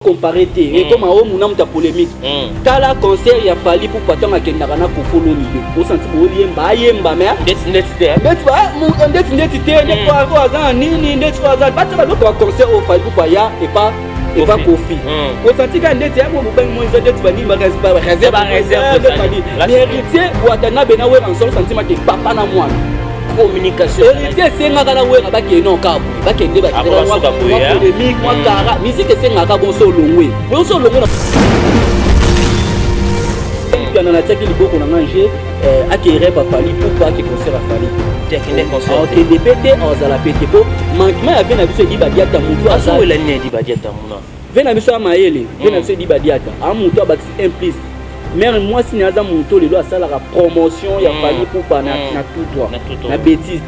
Comparé et comme au monam ta polémique kala concert ya fali pour patang akendaka na kokolo milieu au senti bo yemba mais ndeti kwa azan nini ndeti kwa azan bata ba concert au fali pour ya et pas Kofi au senti ka ndeti ya mo ba mo ndeti ba ni magasin ba réserve héritier ou atana bena we ensemble sentiment que papa na moi communication héritier senga kana we ba ke non ka ba ke ndeba polémique moi kara musique senga ka bon solo ngwe bon solo ngwe na na teki liboko na manger akere ba fali pour pas que concert a fali technique concert OK dépêter aux ala pété po manquement ya vena biso di badiata mutu aso la ni di badiata muna vena biso amayele vena biso di badiata amutu abaxi implice mais moi si naza mutu lelo asala la promotion ya fali pour pas na tout droit na bêtise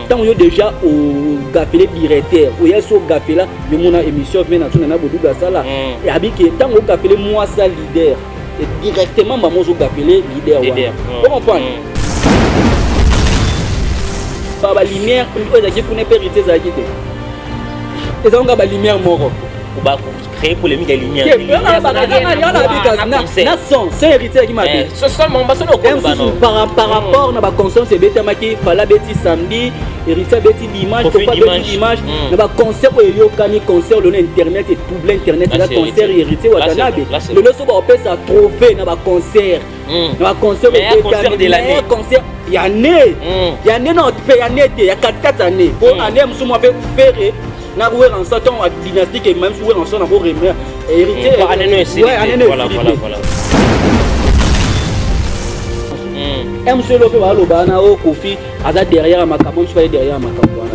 tant yo déjà au gafele directeur ou ya so gafela mais mona émission vena tuna na boduga sala et abiki tant au gafele moi ça leader et directement maman zo gafele leader vous comprenez ba lumière on a dit qu'on est périté ça qui et ça on a ba lumière moro ba créer polémique des lumières na son c'est héritier qui m'a dit ce seulement ba son par rapport na ba conscience et beta maki fala beti samedi héritier beti dimanche faut pas beti dimanche na ba concert yo kani concert le internet et tout l'internet la concert héritier wa tanabe le leçon ba opé ça trophée na ba concert na ba concert de l'année concert ya né non pe ya né il y a 4 années pour année musumo fait faire na rouer en sortant à dynastique et même jouer en sortant pour remer héritier voilà monsieur Lopé va lobana au Kofi aza derrière ma camon soit derrière ma camon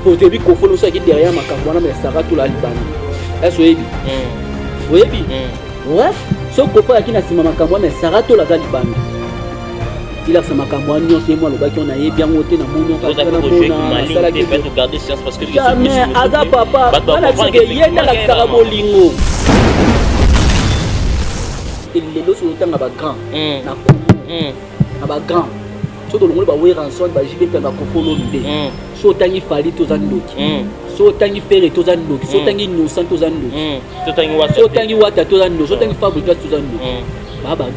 pour te dire Kofi no soit derrière ma camon mais ça va tout la Liban est-ce oui ouais so Kofi akina sima ma camon mais ça va tout la Liban il a sa makambo nyonso moi le baki on a bien monté na mono ka na sala qui peut garder science parce que mais ada papa bana que yenda la sara bolingo il le so tanga ba grand na na ba grand so to longo ba we ranson ba jibe tanga ko folo mbe so tangi fali to zandoki so tangi fere to zandoki so tangi innocent to zandoki so tangi wata to zandoki so tangi fabricat to zandoki ba grand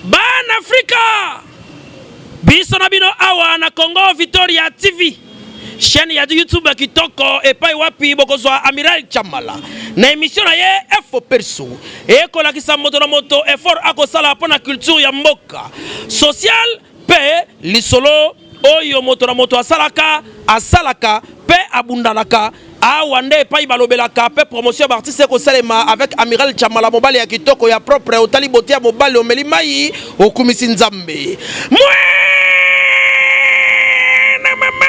Ban Africa biso na bino awa na Congo Victoria TV chaîne ya YouTube kitoko epai wapi bokozwa Amiral Chamala na émission na ye Info Perso ekola kisa moto na moto effort akosala pona culture ya mboka social pe lisolo oyo moto na moto asalaka pe abundanaka awande epai balobelaka pe promotion d'artiste ko salema avec Amiral Chamala mobali ya kitoko ya propre otali botia mobali omeli mai okumisi nzambe na mama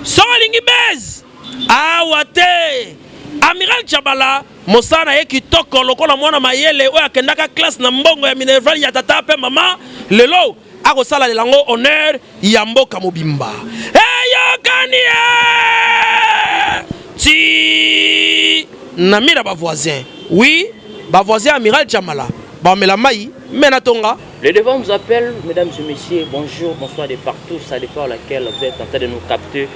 solingi bez awate Amiral Chamala mosana ye kitoko lokola mwana mayele oyo akendaka classe na mbongo ya Minerval ya tata pe mama lelo akosala lelango honneur ya mboka mobimba eyokania ti namira ba voisin oui ba voisin Amiral Chamala ba mela mai menatonga. Le devant nous appelle, mesdames et messieurs, bonjour, bonsoir de partout, ça dépend à laquelle vous êtes en train de nous capter.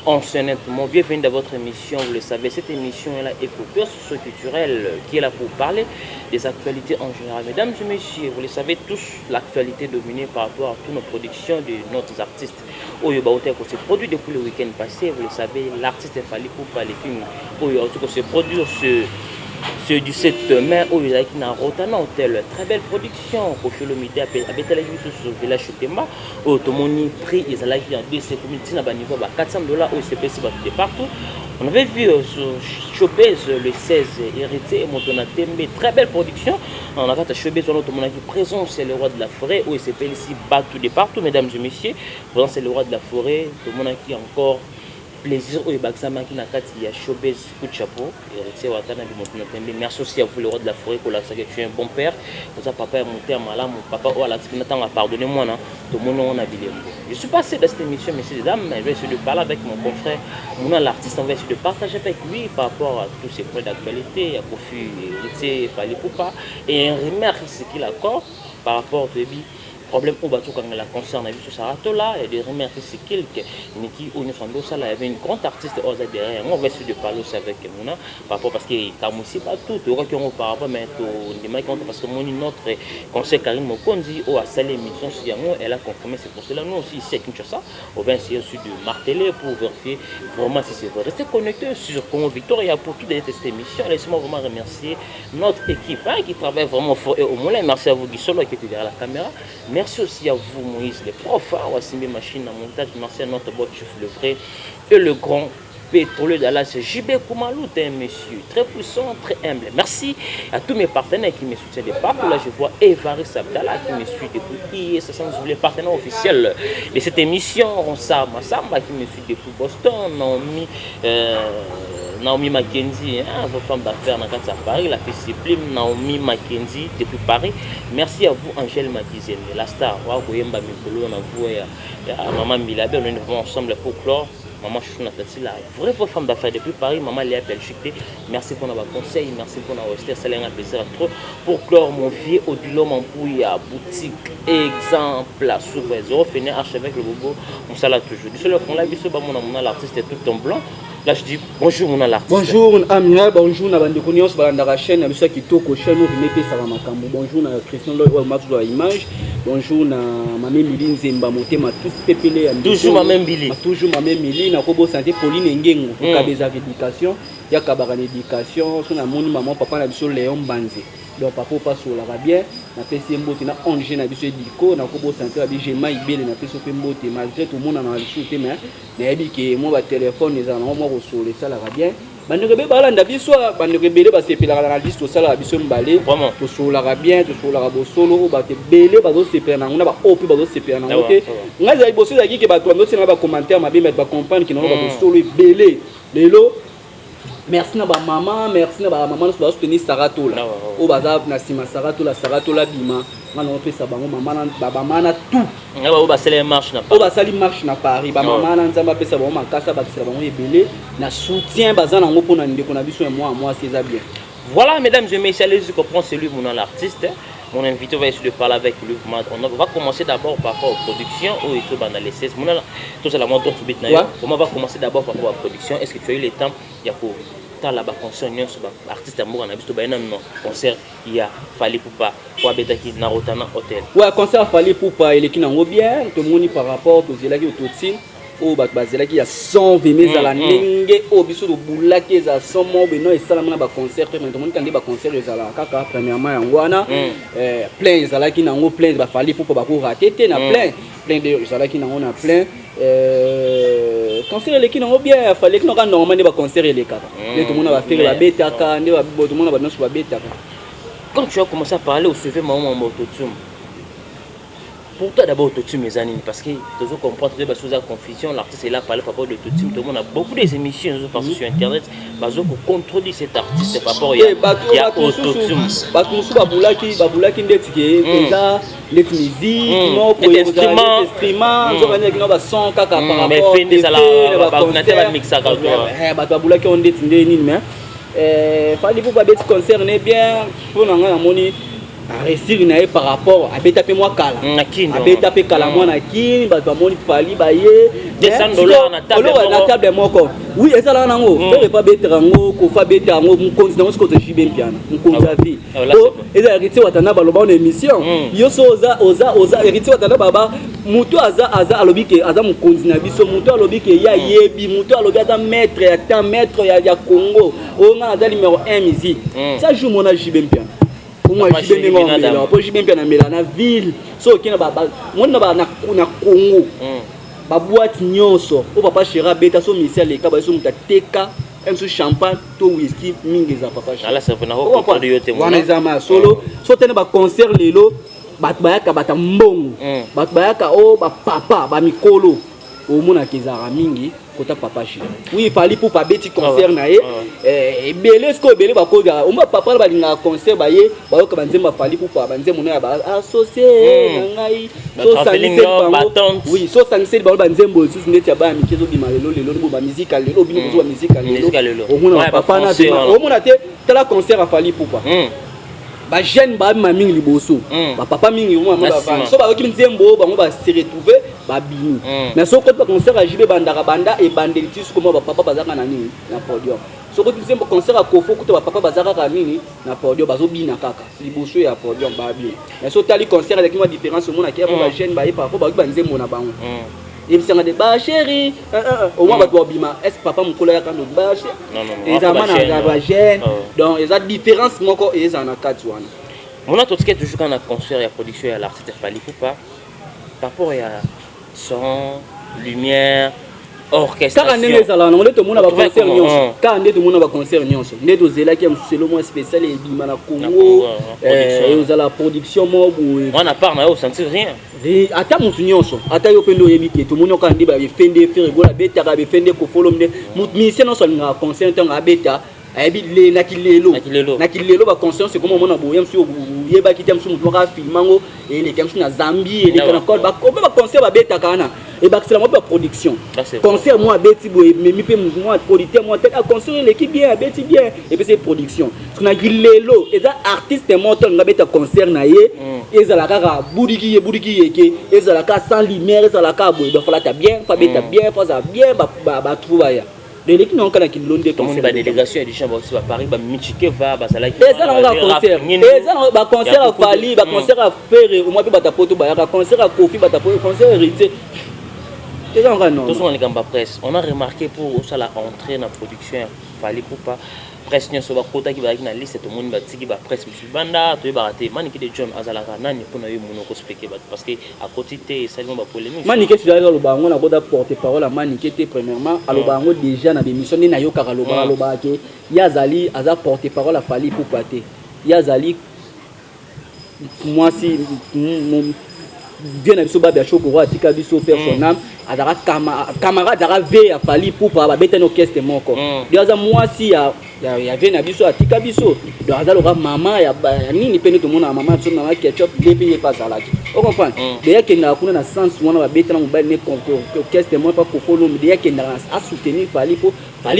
Honnêtement, bienvenue dans votre émission. Vous le savez, cette émission est là épopée socio-culturelle qui est là pour parler des actualités en général. Mesdames et messieurs, vous le savez tous, l'actualité dominée par rapport à toutes nos productions de nos artistes. Oyo Baote qui s'est produit depuis le week-end passé, vous le savez, l'artiste est fallu pour pas les films. Oyo qui s'est produit ce 17 mai où il y a un hôtel, très belle production pour faire le midi à Bétalé sur le village Chotema où tout le monde prix ils allaient en DC community à niveau $400 où c'est passé partout. On avait vu sur Showbiz le 16 héritier Montonatembe, très belle production. On a fait Showbiz tout le monde qui présent c'est le roi de la forêt où il s'est passé ici battu de partout mesdames et messieurs. Présent c'est le roi de la forêt, tout le monde qui encore plaisir au Baxama qui n'a qu'à dire Showbiz coup de chapeau héritier Watana de Montonatembe. Merci aussi à vous le roi de la forêt pour la que tu es un bon père. Pour ça papa est monté à Malam, mon papa oh la t'attend à pardonner-moi non. Tout le monde on a bilé. Je suis passé dans cette émission messieurs et dames, je vais essayer de parler avec mon confrère, mon l'artiste, on va essayer de partager avec lui par rapport à tous ces points d'actualité, à Kofi héritier Fali Poupa et un remercie ce qu'il accorde par rapport au début problème au bateau quand la concerne a vu ce Sarato là et de remercier c'est quelques Niki ou Nifando ça là il y avait une grande artiste derrière on va essayer de parler aussi avec Mouna par rapport parce que comme aussi pas tout au qui on par rapport mais parce que mon notre conseil Karine Mokonzi au a salé émission sur Yango elle a confirmé c'est pour cela nous aussi ici à Kinshasa on va essayer aussi de marteler pour vérifier vraiment si c'est vrai restez connectés sur Congo Victoria pour toute cette émission laissez-moi vraiment remercier notre équipe qui travaille vraiment fort et au moins merci à vous Guissolo qui était derrière la caméra. Merci aussi à vous Moïse, les profs, Wassimé Machine à montage. Merci à notre boîte chef le vrai et le grand pétrolier d'Alas, JB Koumalou, un monsieur très puissant, très humble. Merci à tous mes partenaires qui me soutiennent de partout. Là, je vois Evaris Abdallah qui me suit depuis hier. Ce sont les partenaires officiels de cette émission. Ronsa Massamba qui me suit depuis Boston. Naomi Mackenzie, votre femme d'affaires à Paris, la fille sublime Naomi Mackenzie depuis Paris. Merci à vous, Angèle Matizem, la star. Maman Milabe, on est ensemble pour clore. Maman Chouchouna Tati, la vraie femme d'affaires depuis Paris. Maman Léa Pelchité, merci pour nos conseils, merci pour nos rester. Ça un plaisir à trop. Pour clore, mon vieux Odilo Mampouya, boutique, exemple, à Soubé, zéro fini, archevêque le bobo, on s'ala toujours. Du seul fond là, mon l'artiste est tout en blanc. Là, je dis bonjour, mon l'artiste. Bonjour, Amina, bonjour, Nabandekonios, la chaîne, Monsieur Kitoko, chaîne, vous mettez ça dans ma cambo. Bonjour, Christian Loy, Max de l'image. Bonjour, ma même Miline Zemba, Motema, tous pépélés. Toujours ma même Billy. Toujours ma même Miline, na Kobo Santé, Pauline Ngengo, pour Kabeza éducation, il y a Kabaran éducation, son amour, maman, papa, la biso Léon Banzé. Donc, papa, pas sur la rabien, na PC Mbote, na Angé, na biso Diko, na Kobo Santé, la biso Maïbel, na PC Mbote, malgré tout le monde en a le mais, na yabi que moi, téléphone, les gens, moi, sur les salles rabien. Bandekebe balanda biso bandekebele basepela na liste osala biso mbale to solara bien to solara bosolo ba te belé bazo sepela na ngona ba opi bazo sepela na ngote ngaza iboso zaki ke bato ndo sena ba commentaire mabe ba comprendre ki na ba bosolo belé lelo merci na ba maman no ba soutenir Sarato là o baza na sima Sarato la bima ngana on pesa bango maman na tout ngaba o ba sala marche na o ba sali marche na Paris ba maman na nzamba pesa bango makasa ba tsela bango ebele na soutien baza nango pona ndeko na biso moi c'est ça bien. Voilà mesdames et messieurs, allez comprendre c'est lui mon l'artiste. Mon invité va essayer de parler avec lui. On va commencer d'abord par rapport aux productions ou il faut dans les 16 tout ça la montre tout bit na. On va commencer d'abord par rapport à la production. Est-ce que tu as eu le temps ya ko ta la ba concert nyonso ba artiste amour na biso ba non concert il y a Fally Ipupa kwa betaki na Rotana Hotel. Ouais, concert Fally Ipupa il est qui nango bien to moni par rapport to zelaki ototsi o ba zelaki ya 120 meza la ndenge o biso do bulaki za 100 mo beno esala na ba concert mais to moni kande ba concert ezala kaka premièrement yango wana plein ezalaki nango plein ba Fally Ipupa ba ko rater na plein de ezalaki nango na plein concert les qui n'ont bien fallu que nous normalement des concerts les cas tout le monde va faire la bêta quand tout le monde va nous sur la bêta quand tu as commencé à parler au sujet maman autotune pourquoi d'abord autotune mes amis parce que tu dois comprendre que sous la confusion l'artiste est là parler par rapport de autotune tout le monde a beaucoup des émissions sur internet bazo pour contrôler cet artiste par rapport il y a autotune bakusu babulaki ndetike eza les musique non pour les instruments zo banya kino ba son kaka par rapport mais fin des ala ba mixa ka babulaki on ndeti ndeni mais Fally Ipupa bet concerne bien pour nanga moni réussir na par rapport à beta pe moi kala a beta pe kala moi na kini ba moni Fally ba ye $200 na table moko oui et ça là nango peut pas beta rango ko fa beta ngo mkonzi na ko to jibe mpiana mkonzi avi et ça héritier watana ba loba na émission yo so oza héritier watana baba mutu aza alobi ke aza mkonzi na biso mutu alobi ke ya yebi mutu alobi aza maître ya Congo o nga aza numéro 1 musique ça joue mon jibe mpiana moi je vais me pour je bien na na ville so kina ba mona ba na Congo ba boîte nyonso o papa chera beta so misia le ka ba so mutateka emso champagne to whisky mingi za papa chera ala ça vena ho ko de yote mo wana zama solo so tena ba concert lelo bat bayaka bata mbongo bat bayaka o ba papa ba mikolo o mona kezara mingi kota papa chera oui Fally Ipupa beti concert na ye belé sko belé ba ko ga o ma papa ba linga concert ba ye ba ko banzemba Fally Ipupa banzemo na ba associé ngai so sanise bango oui so sanise ba banzembo so ndeti ba mi kezo bima lelo ba musique lelo bino ko musique lelo o mona papa na o mona te tala concert a Fally Ipupa ba jeune ba mingi liboso ba papa mingi mo ba so ba ki nzembo ba ba se retrouver ba bini mais so ko concert a jibe bandaka banda e bandeliti su ko ba papa bazaka na nini na podium so ko nzembo concert a kofo ko ba papa bazaka ka nini na podium bazo bina kaka liboso ya podium ba bini mais so tali concert avec moi différence mo na ki ba jeune ba pa ko ba nzembo na bango et puis ça de ba chéri au moins ba to bima est papa mukolo ya kando ba chéri et ça mana ba jeune donc ils a différence moko et ça na kati wana on a tout ce qui est toujours quand on a concert et production et l'artiste Fally Ipupa par rapport à son lumière orchestration. Car on est là, on est tout le monde à concert nyonso. Car on est tout le monde à concert nyonso. On est aux élèves qui aiment le moins spécial et bima na Congo et aux la production mo on a pas na sentir rien. Ata mutu nyonso, ata yo pendo yebiki tout le monde quand ba fende faire gola beta ba fende ko follow mde musicien non seulement concert en beta ebi le nakilelo ba conscience comme on a boyam sur yeba ki tem sur mutu ka filmango et les kemsu na Zambie et les kanakol ba ko ba concert ba beta kana et ba c'est la moi production concert moi beti boy mi pe moi producteur moi tête à concert l'équipe bien beti bien et puis c'est production parce qu'on a gilelo et ça artiste mortel nga beta concert na ye et ça la kaka budiki yeke et ça la ka sans lumière et ça la ka boy donc fala ta bien fa beta bien fa ça bien ba trouva ya de l'équipe non kana ki londe ton ba délégation édition ba aussi ba Paris ba Michike va ba sala ki et ça on va concert et ça ba concert à Fally ba concert à faire au moins pe ba ta poto ba ya concert à Kofi ba ta poto concert hérité et ça on va non tous on les gamba presse on a remarqué pour ça la entrée dans production Fally Ipupa presse nyonso ba kota ki ba ki na liste tout monde ba tiki ba presse banda to ba raté maniki de John azalaka nani pour na yo mono ko expliquer parce que à côté té seulement ba polémique maniki tu as le bango na boda porter parole à maniki té premièrement à le bango déjà na émission ni na yo kaka lo ba ke yazali aza porter parole à Fally Ipupa té yazali moi si bien abiso ba biacho ko atika biso personnel azara camarade azara ve à Fally Ipupa ba beta no orchestre moko déjà moi si ya vient abiso atika biso donc azaloka maman ya nini pene to mona maman so na ketchup depuis pas salaki on comprend déjà que na kuna na sens wana ba beta na mobile ne orchestre moi pas ko follow déjà que na a soutenir Fally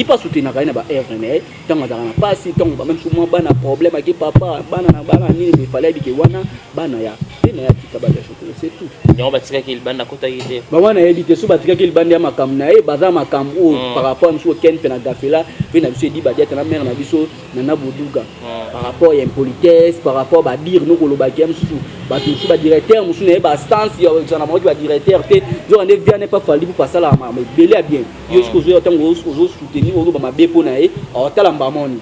pas soutenir na ba œuvre mais tant azara na pas si tant ba même souvent bana problème avec papa bana nini il fallait que wana bana ya na ya tika ba c'est tout on va tirer qu'il banda kota yite ba wana edité so ba tika qu'il banda ya makam na e baza makam o par rapport à monsieur Ken pena gafela vena monsieur di ba diata na mère na biso na boduga par rapport à impolitesse par rapport ba dire no koloba kem su ba tout ba directeur musu na ba stance yo na mo ba directeur te zo ande vient pas Fally pour passer la mais belé bien yo ce que zo tango zo soutenir o ba mabe po na e o tala mbamoni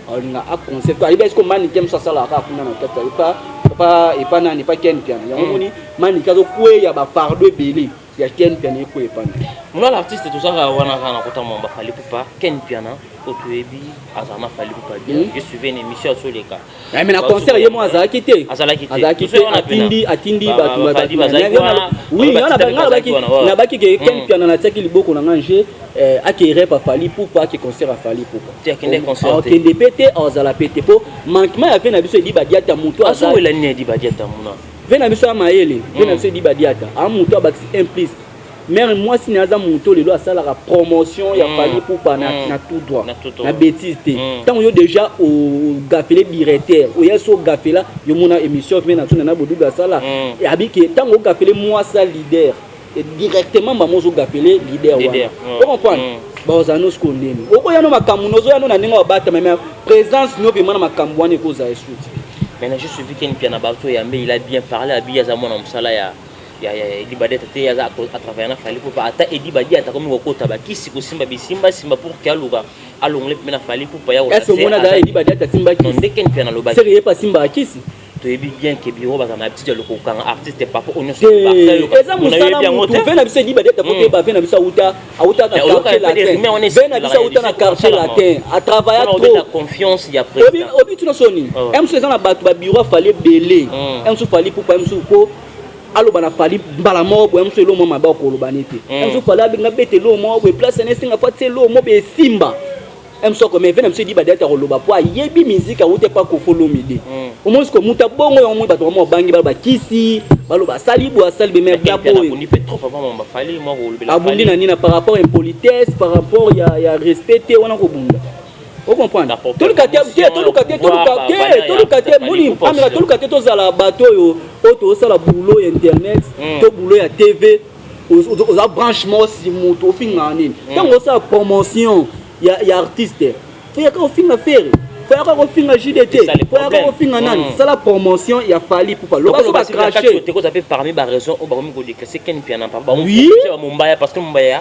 o nga a concept ari ba ce que mani kem ça la ka kuna na tata pas et pas nani pas Ken piano yango moni mani kazo kwe ya ba fardo belé ya Ken piano ko e pana moi l'artiste tout ça wana kana kota mo ba Fally Ipupa Ken piano otuebi azana Fally Ipupa bien je suivais une émission sur les cas mais na concert yemo azaki te atindi ba oui na baki ke Ken piano na tsaki liboko na nganje akere pa Fally Ipupa ki concert à Fally Ipupa tekende concert ok ndepete azala pete po manquement ya vena biso di badiata muto aso wela ni di badiata muna vena biso amaele vena biso di badiata a muto abaxi implice mais moi si naza muto lelo asala la promotion ya Fally Ipupa na tout droit na bêtise te tant yo déjà au gafele directeur o yeso gafela yo mona émission mais na tuna na boduga sala et abiki tant o gafele moi ça leader et directement mamozo gafele leader wa on comprend bazano skondeni okoya no makambu nozo ya no na ninga obata mais présence no pe mana makambu wana ko za eshuti mais je suis vu Ken piano bato ya mais il a bien parlé à biya za mona msala ya Edi Badiata te yaza à travers na Fally Ipupa ata Edi Badiata comme ko kota ba kisi ko simba pour que aluga alongle na Fally Ipupa ya est-ce que mona da Edi Badiata simba kisi non de Ken piano lo ba c'est pas simba kisi to ebi bien que biro ba na petit le ko kan artiste papa on so ba ça on a bien monté vena biso Edi Badiata pote ba vena biso auta na quartier latin vena biso auta na quartier latin à travailler trop la confiance ya président obi tu no soni em so za na ba bureau Fally belé em so Fally Ipupa em so ko alo bana Fally mbala mobo em so lo mo maba ko lo banete em so Fally binga bete lo mo we place ne singa fa lo mo be simba em so ko me vena mse Edi Badiata ko lo ba po yebi musique a wote pa ko follow mide o mo ko muta bongo yo mo ba to mo bangi ba kisi balo ba salibu asal be me bla po on dit trop papa mo ba Fally mo ko lo be la abundi na nina par rapport à impolitesse par rapport ya respecter wana ko bunda Vous comprenez? Tout le quartier, tous à la bateau, auto, la boulot internet, tout boulot à TV, aux branchements si moto, au fin d'année. Quand on a promotion, il y a artistes. Il y a qu'on finit à faire. Il faut qu'on finisse à JDT. Il faut qu'on finisse à Nan. C'est la promotion, il y a fallu pour pas. Le reste va cracher. Tu as parmi les raisons, on va me dire que c'est qu'un piano. Oui. Parce que Mumbai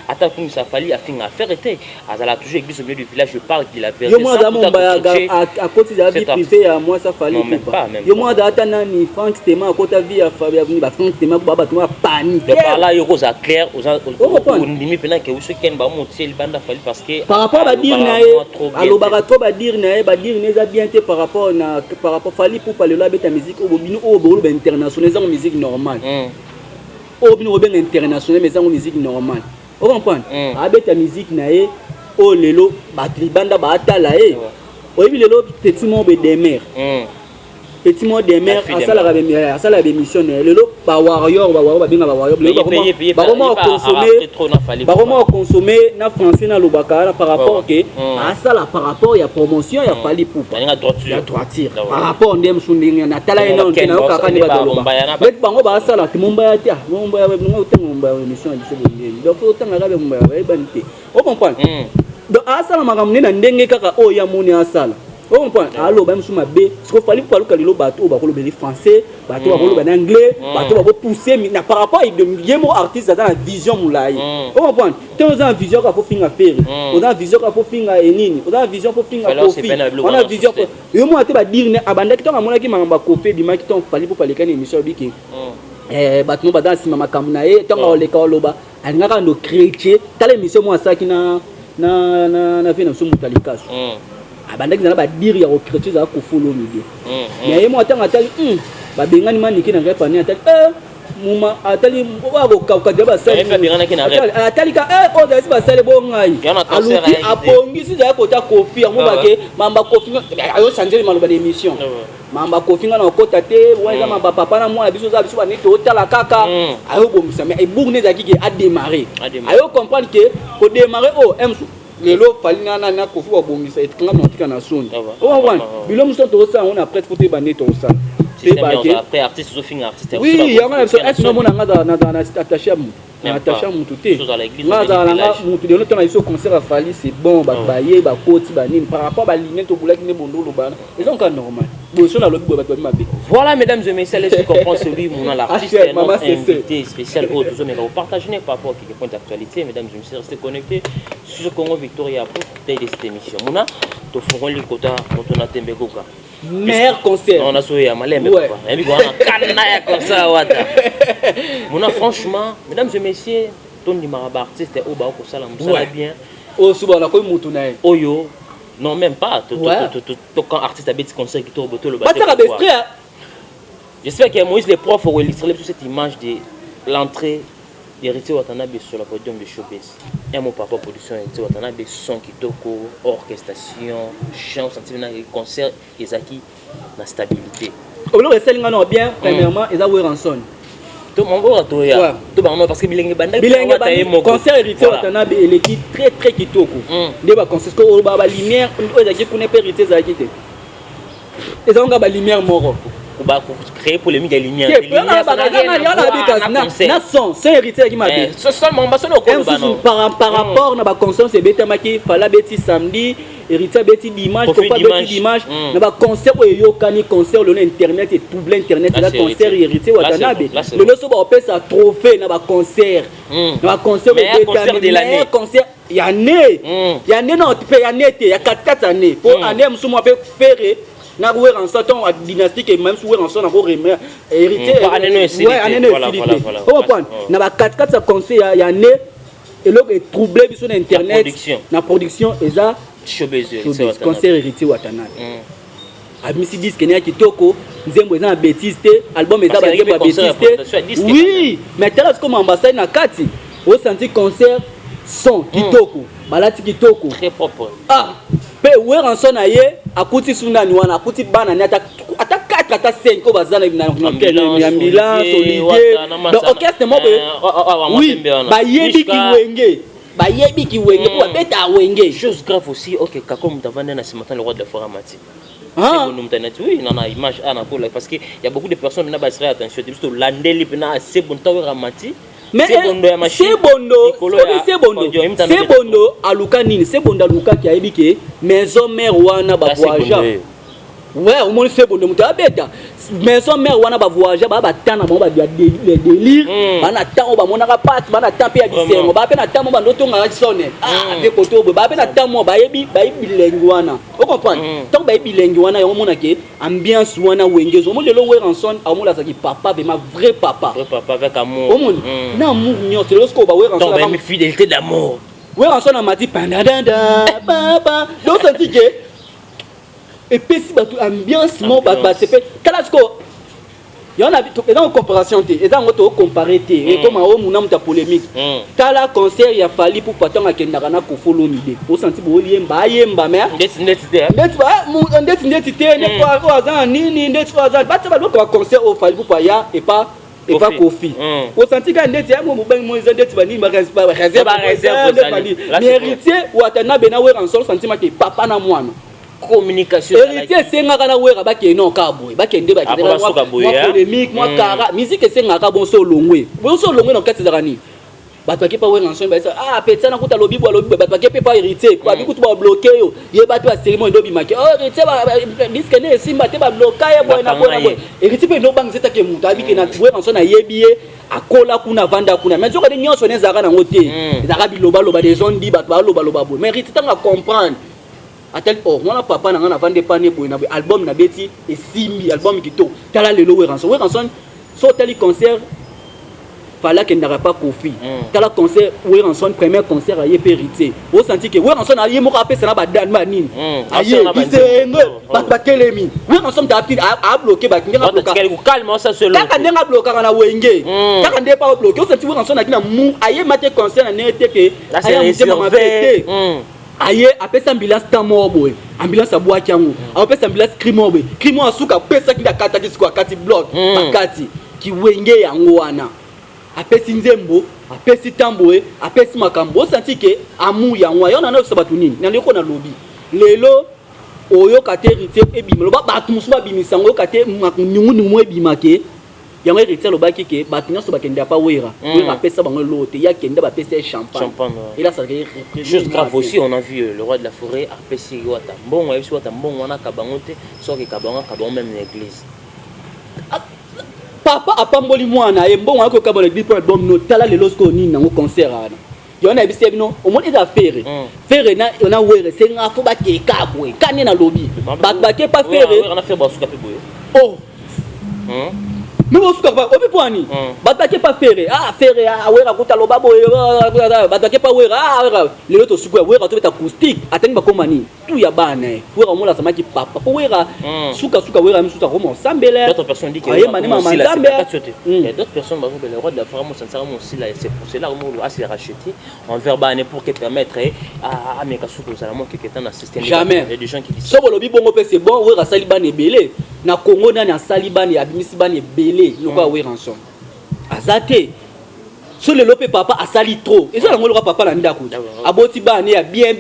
attends que ça fallait à faire été à toujours église au milieu du village je parle de la vérité moi dans mon à côté de la vie privée à moi ça fallait pas yo moi d'attendre ni Frank Stéma à côté vie à Fabien ba Frank Stéma baba toi panique par là yo ça clair aux limite pendant que ce ken ba monter le banda fallait parce que par rapport à dire naé allo ba trop ba dire neza bien té par rapport fallait pour parler la bête musique au bobino au bolo international ça musique normale au bino bien international mais ça musique normale. Vous comprenez? Avec la musique nae, oh lelo, batribanda batala eh. Oui lelo petit mot de mer. Petit mot de mer, à ça la démission lelo, ba warrior, ba binga ba warrior. Ba comment consommer na français na lobaka par rapport que à ça la par rapport il y a promotion il y a fallu pour. Il y a droiture. Par rapport ndem sundinga na tala ina on na okaka ni ba lobaka. Mais bango ba ça la timomba ya tia, momba ngo tengomba émission du chef. Donc autant la be momba ba banité. Vous comprenez? Donc à ça la makamne na ndenge kaka o ya moni à ça. Vous comprenez? Alors même sur ma B, ce qu'il fallait pour le bateau, ba ko le français, bateau ba ko le anglais, bateau ba ko pousser mais par rapport à de yemo artiste dans la vision moulay. Vous comprenez? Dans une vision qu'il faut finir faire. On a vision qu'il faut finir enini, on a vision pour finir profit. On a vision pour yo mo ate ba dire abanda ki tonga mona ki manga kofe di maki ton fallait pour parler kan émission biki. Bateau ba dans sima makamna e tonga oleka oloba alingaka ndo chrétien, tala émission mo ça qui na fait na so mutalikaso. Abandaki na ba dire ya chrétien za ko follow media mais yemo atanga atali ba bengani maniki na repa ni atali muma atali wa ko ka ba sali atali ka o da ba sali bo ngai aluki apongi si za ko ta kofi mo ba ke mamba kofi ayo changer maloba de émission mamba kofi ngana ko tate wa za mamba papa na mo na biso za biso ba ni to tala kaka ayo bomisa mais e bourne za ki a démarrer ayo comprendre que ko démarrer emsu lelo palina na kofi wa bongisa etkanga notika na soni o wan bilo muso to ça on a presque foutu bané to ça c'est pas après artiste so finga artiste oui il y a un est no mona ngada na attaché mu tuté ngada mutu de l'autre na iso concert a fallu c'est bon ba baye ba koti ba nini par rapport ba ligne to bulaki ne bondolo bana ils sont quand normal voilà mesdames et messieurs les comprendre celui mon l'artiste notre invité spécial au toujours mais vous partagez par rapport à quelques points d'actualité mesdames et messieurs restez connectés sur Congo Victoria pour telle cette émission mona to ferons le quota on a tembe koka meilleur concert on a souhaité à malembe quoi et puis on a canaya comme ça wata mona franchement mesdames et messieurs ton numéro artiste au ba ko sala musala bien o suba na ko mutu na oyo non, même pas. Quand artiste a des conseils qui tombent le bateau. J'espère que Moïse les profs ont illustré cette image de l'entrée d'Héritier Watanabe sur le podium de Showbiz. Un mot par rapport à la production d'Héritier Watanabe, son qui toque, orchestration, chant, sentiment, concert, et qui la stabilité. Au lieu de ça, bien, premièrement, ils ont rançon. Tout le monde a parce que Bilingue concert Héritier Watanabe et l'équipe très kitoko. Débat concert que au baba lumière, on a dit qu'on est Héritier Zakité. Ils ont la lumière moro. On va créer polémique des lumières. Na son, c'est Héritier qui m'a dit. Ce seulement par rapport à la conscience et bêta maki fala bêti samedi. Héritier bêti dimanche, pas bêti dimanche. Na ba concert où yo kani concert le internet et tout l'internet là concert Héritier Watanabe. Le leçon ba opé ça trophée na ba concert. Na ba concert de l'année. Concert il y a né. Il y a né non, il y a né, il y a 4 années. Pour année musumo fait faire na rouer en sortant à dynastique et même souer en sortant à remettre héritier voilà na ba 4 ça conseil il y a né et l'autre est troublé sur internet na production et ça Showbiz concert Héritier Watanabe Amisi disque ne kitoko nzembo eza na bêtise album eza ba nzembo bêtise oui mais tellement comme ambassade na kati au senti concert son kitoko balati kitoko très propre pe wer en son aye akuti sunda ni wana akuti bana ni ata 4 ata 5 ko bazana na ambulance Olivier donc orchestre mo oui ba yebi ki wenge bayebi ki wenge pour beta wenge. Chose grave aussi, ok, comme t'avais na ce matin le roi de la forêt Mati. Oui, non, image parce qu'il y a beaucoup de personnes qui n'ont pas attention. Tu sais, l'andeli pena c'est bon temps Ramati. Mais c'est bondo aluka nini, c'est bondo aluka qui a dit que maison mère wana ba voyage. Ouais, au moins c'est bondo muta beta. Maison mère wana ba voyage ba tana ba délire. Bana temps ba monaka passe, bana taper à bisengo, ba pena temps ba ndoto nga sonne. Ah, de koto ba pena temps ba yebi bilingue wana. Vous comprenez? Tant ba bilingue wana yo mona ke ambiance wana wenge. Au moins le lower en son, au moins la qui papa vraiment vrai papa. Vrai papa avec amour. Au moins na amour nyo, c'est lorsqu'on ba wear en son. Donc fidélité d'amour. Wear en son a mati pandadanda papa. Donc ça dit que et puis si ambiance mon c'est fait kalasco il y en a dans comparaison et dans auto comparer et comme au mon ta polémique tala concert il a fallu pour patron à kendara na ko follow l'idée au senti bo yemba mais net ne pas azan ni net azan ba ba concert au fallu pour pas ya et pas Kofi au senti quand net ya mo ben mo net ba ni ba réserve mais héritier ou atana bena we en sol sentiment que papa na moi communication héritier c'est ngaka wera ba ke non ka boy ba kende ba kende moi polémique moi kara musique c'est ngaka bon so longwe no kati zakani ba to ke pa wera ensemble ba ah petsa na kuta lobi ba to ke pa héritier ba bi kutu ba bloquer yo ye ba to ba cérémonie do bi make oh héritier ba disque ne simba te ba bloquer boy na boy héritier pe no bang zeta ke muta bi ke na wera ensemble na yebiye akola kuna vanda kuna mais zo ka de nyonso ne zaka na ngote zaka bi loba des gens di ba loba boy mais héritier tanga comprendre à tel point moi papa na vendre pas ne boy na album na beti et simbi album qui to tala lelo weranson so tel concert fallait qu'il n'aurait pas Kofi tala concert weranson premier concert à yé héritier au senti que weranson a yé mo rapé ça na ba dan manine ayé bisengo ba kelemi weranson ta a bloqué ba kinga bloquer calme ça solo ka ndenga bloquer na wenge ka nde pas bloquer au senti weranson na kina mu ayé maté concert na n'était que ayé mama pété aye apesa ambulance tamo boy ambulance abwa kyangu apesa ambulance crimo asuka pesa kinda kata kisiko akati block akati kiwenge yango wana apesi nzembo apesi tamboe apesi makambo senti ke amu yango yona na sabatu nini na leko na lobby lelo oyo kate héritier ebimelo ba tumusu ba bimisango kate nyungu nyungu ebimake yango héritier lobaki ke batunya so bakende pa wera apesa bango lote ya kende ba pesa champagne et là ça juste grave aussi on a vu le roi de la forêt apesi wata mbongo yesu wata mbongo wana kabangote soki kabanga même l'église papa apamboli mwana ye mbongo yako kabana l'église pour album no tala le losko ni nango concert ana yona ebise bino au moins eza faire na on a wera c'est nga fo ba ke kabwe kane na lobby ba ke pas faire on a fait basuka pe boye oh mais on se comprend au point batake pas faire ah faire ah wera kuta loba boye batake pas wera ah le loto suku wera to beta acoustique atani ba komani tout ya bana wera mola samaki papa po wera suka wera misuta romo sambele d'autres personnes disent que il y a d'autres personnes par exemple le roi de la forêt ça sera aussi là c'est pour cela on a se racheter en verbane pour que permettre à meka suku ça la que tant assisté jamais il y a des gens qui disent so bolobi bongo pe c'est bon wera salibane belé na Congo na salibane abimisi bane belé loko weranson azate so le lope papa asali trop et ça ngolo papa na ndako aboti bane ya bien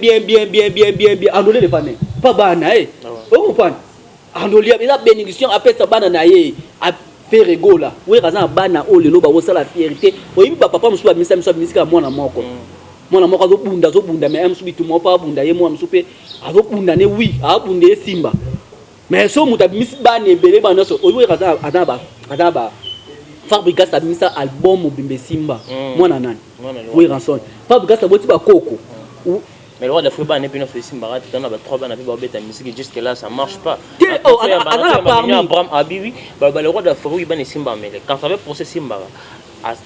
andolé le pané pas bana on comprend andolé eza bénédiction apesa bana na ye a faire rigola weraza bana o le loba o sala fierté oyibi papa musu ba misika mwana moko azobunda mais amsu bitu mo pa bunda ye mo amsu pe azobunda ne oui abunde simba mais so muta misi bane belé bana so weraza adaba Fabrica sabimisa album Bimbe Simba mwana nani oui ranson Fabrica saboti ba koko mais le roi de la Fouba n'est plus notre Simba tu en as trois bana puis ba beta musique jusque là ça marche pas Abraham Abi le roi de la Fouba il Simba mais quand ça veut procès Simba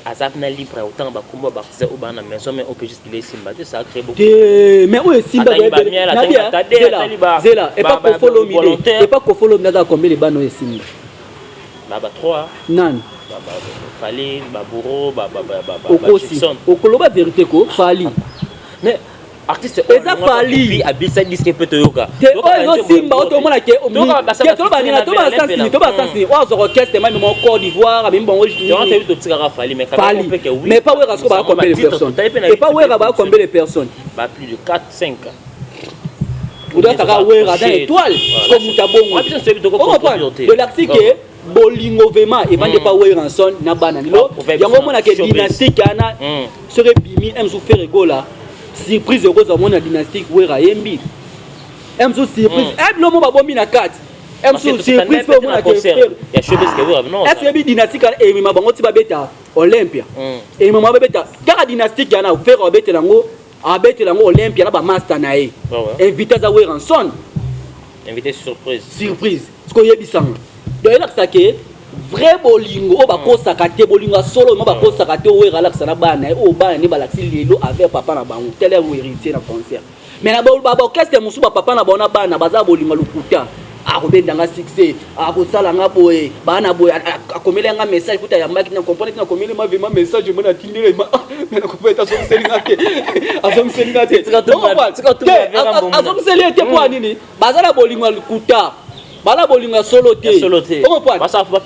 azap na libre autant ba komba ba c'est au bana mais on peut juste qu'il est Simba ça a créé beaucoup mais oui Simba zela et pas ko follow me et pas ko follow me dans combien les bano et Simba baba 3 nan Fali baburo okoloba vérité ko Fali mais artiste eza fali abisa disque peut yoka te oyo simba otomona ke to banina to ba sansi ozo orchestre même mon Côte d'Ivoire même bon mais pas ouais parce que ba combien de personnes et pas ouais ba combien de personnes ba plus de 4 5 ou doit ça ouais dans étoile comme mutabongo de l'article bolingo vraiment et vende pas ouais ranson na bananilo yango mona ke dynastique ana serait bimi aime sou faire rigola surprise rose à mon dynastique wera yembi aime sou surprise et lo mo ba bombi na 4 aime sou surprise pour mon concert ya showbiz que vous non est-ce que dynastique et mi mabango ti ba beta Olympia et mi mama beta car dynastique yana faire beta lango abeta lango Olympia na ba master na e invité za wera ranson invité surprise ce qu'on yebisanga donc là ça que vrai bolingo o bakosaka te bolingo solo mo bakosaka te o relaxa na bana o bana ni balaxi lelo avec papa na bango tel est héritier na concert mais na ba orchestre musu ba papa na bona bana baza bolingo lukuta a robendanga succès a ko sala nga boye bana boye akomela nga message kuta ya maki na comprendre na komela ma vraiment message mo na tindire ma mais na kopeta so selinga te azom selinga te azom selinga te pour nini bazala bolingo lukuta bala bolinga solo te on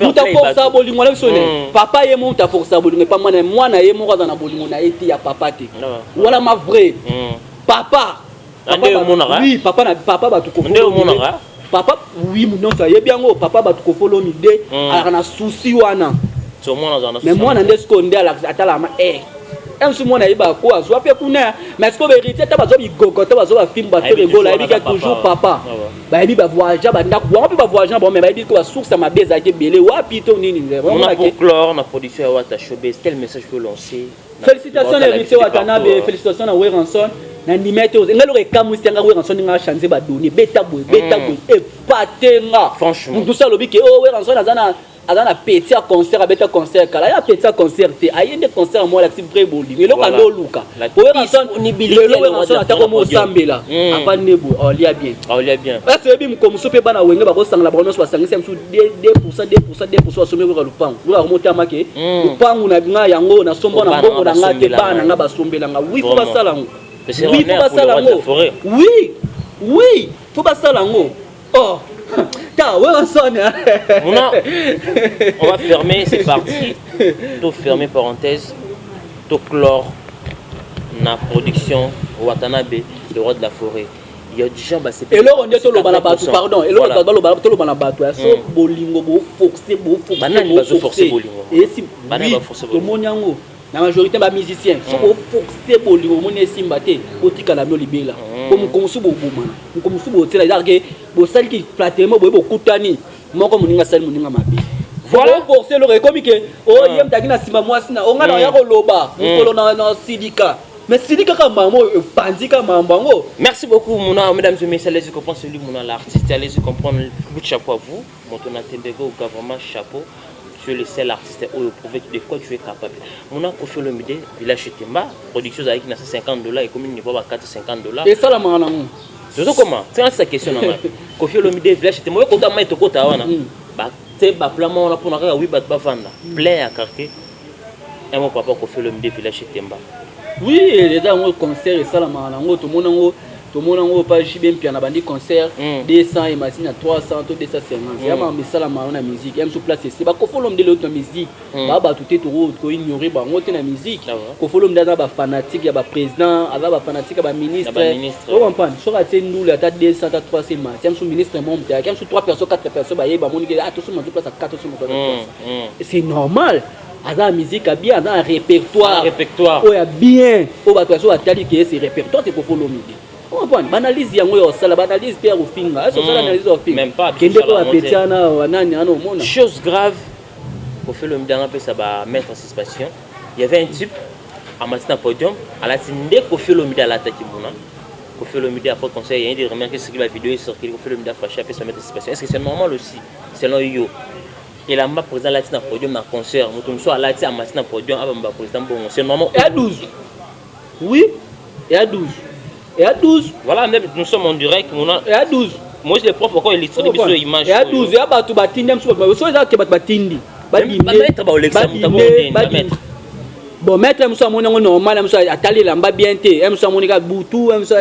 muta força bolingo na sone papa ye muta força bolingo pa mwana ye moko na bolingo na eti ya papa te wala ma vrai papa oui papa ba tuko papa oui non ça ye bien ngo papa ba tuko follow mi de ala na souci wana mais mwana ndesko ndela atala ma un sou mona iba ko azwa pe kuna mais ce que vérité ta bazo bi gogoto bazo ba film ba faire gola ibika toujours papa ba ibi ba voyager ba ndako wa ba voyager bon mais ba ibi ko ba source ma beza ke belé wa pito nini on a pour clore na production ya Wata Showbiz quel message peut lancer félicitations héritier Watanabe félicitations à Weranson na nimete ngalo re kamusenga Weranson nga chanze ba doni beta boy e patenga franchement tout ça lobi ke oh Weranson azana petit concert abeta concert kala ya petit concert te ayende concert moi la vrai boli mais lokando luka Weranson ni bilelo Weranson atako mo sambela apa nebo olia bien parce que bim comme so pe bana wenge ba ko sangla ba no so sangisa msu 2% asome ko lupango lwa remonter make lupango na nga yango na sombo na bongo na nga te bana nga basombela nga oui ko basala ngo oui ko basala ngo oui faut basala ngo oh on va fermer, c'est parti. Tout fermer parenthèse. Tout clore. La production Watanabe, le roi de la forêt. Il y a des gens qui et là on est sur le balabatou, pardon. Et là on est sur le balabatou. So bolingo bo forcer. Et si tout le monde la majorité ba musiciens sont forcés bolingo mone simba te otika la mio libela comme subo bomana comme subo tela darke bo sali ki platement bo kutani moko muninga sali muninga mabe voilà forcer le comme que oh yem takina simba mwasina onga na ya ko loba mukolo na sidika mais sidika ka mamo pandika mambango. Merci beaucoup Mouna, mesdames et messieurs, allez-y comprendre celui Mouna l'artiste, allez-y comprendre bout de chapeau à vous Montona Tendego vraiment chapeau. Tu es le seul artiste où vous prouvez de quoi tu es capable. Mon a Koffi Olomide, village Temba, production avec $50 et commune niveau à $450. Et ça la maman. C'est comment? C'est ça question normal. Koffi Olomide, village Temba, quand on a été au côté wana, bah c'est bah plan on a pour na oui bah vendre. Plein à quartier. Et mon papa Koffi Olomide, village Temba. Oui, déjà un concert et ça la maman, tout le monde pas bien puis on a bandi concert 200 et machine à 300 tout 250 c'est vraiment mais ça la marron la musique aime sur place c'est pas Koffi Olomide l'autre musique ba tout est tout ko ignorer ba ngote na musique Koffi Olomide ba fanatique ya ba président ava ba fanatique ba ministre on comprend so ka tenu la tête 200 à 300 match aime sur ministre membre aime sur 3 personnes 4 personnes ba yeba moni que tout sur place à 4 sur c'est normal la musique a bien un répertoire oh ya bien oh ba toi so atali que c'est répertoire c'est Koffi Olomide. On va banaliser yango yo sala banaliser père ofinga eso sala analyse ofinga même pas kende ko apetiana wanani ano mona chose grave pour faire le mdanga pe ça va mettre en suspension. Il y avait un type à matin podium à la tinde Koffi Olomide à l'attaque mona Koffi Olomide après conseil il y a des remarques sur la vidéo est sorti Koffi Olomide a fâché après ça mettre en suspension. Est-ce que c'est normal aussi selon yo et la m'a présent la tinde podium dans concert mutum so à la tinde à matin podium aba président bon c'est normal et à 12 oui et à 12 et à 12 voilà même nous sommes en direct et à 12 moi les profs encore ils distribuent sur image et à 12 ya ba tu batindi am so ça ke batindi bon maître aime ça mon normal aime ça atali lamba bien té aime ça mon ka butu aime ça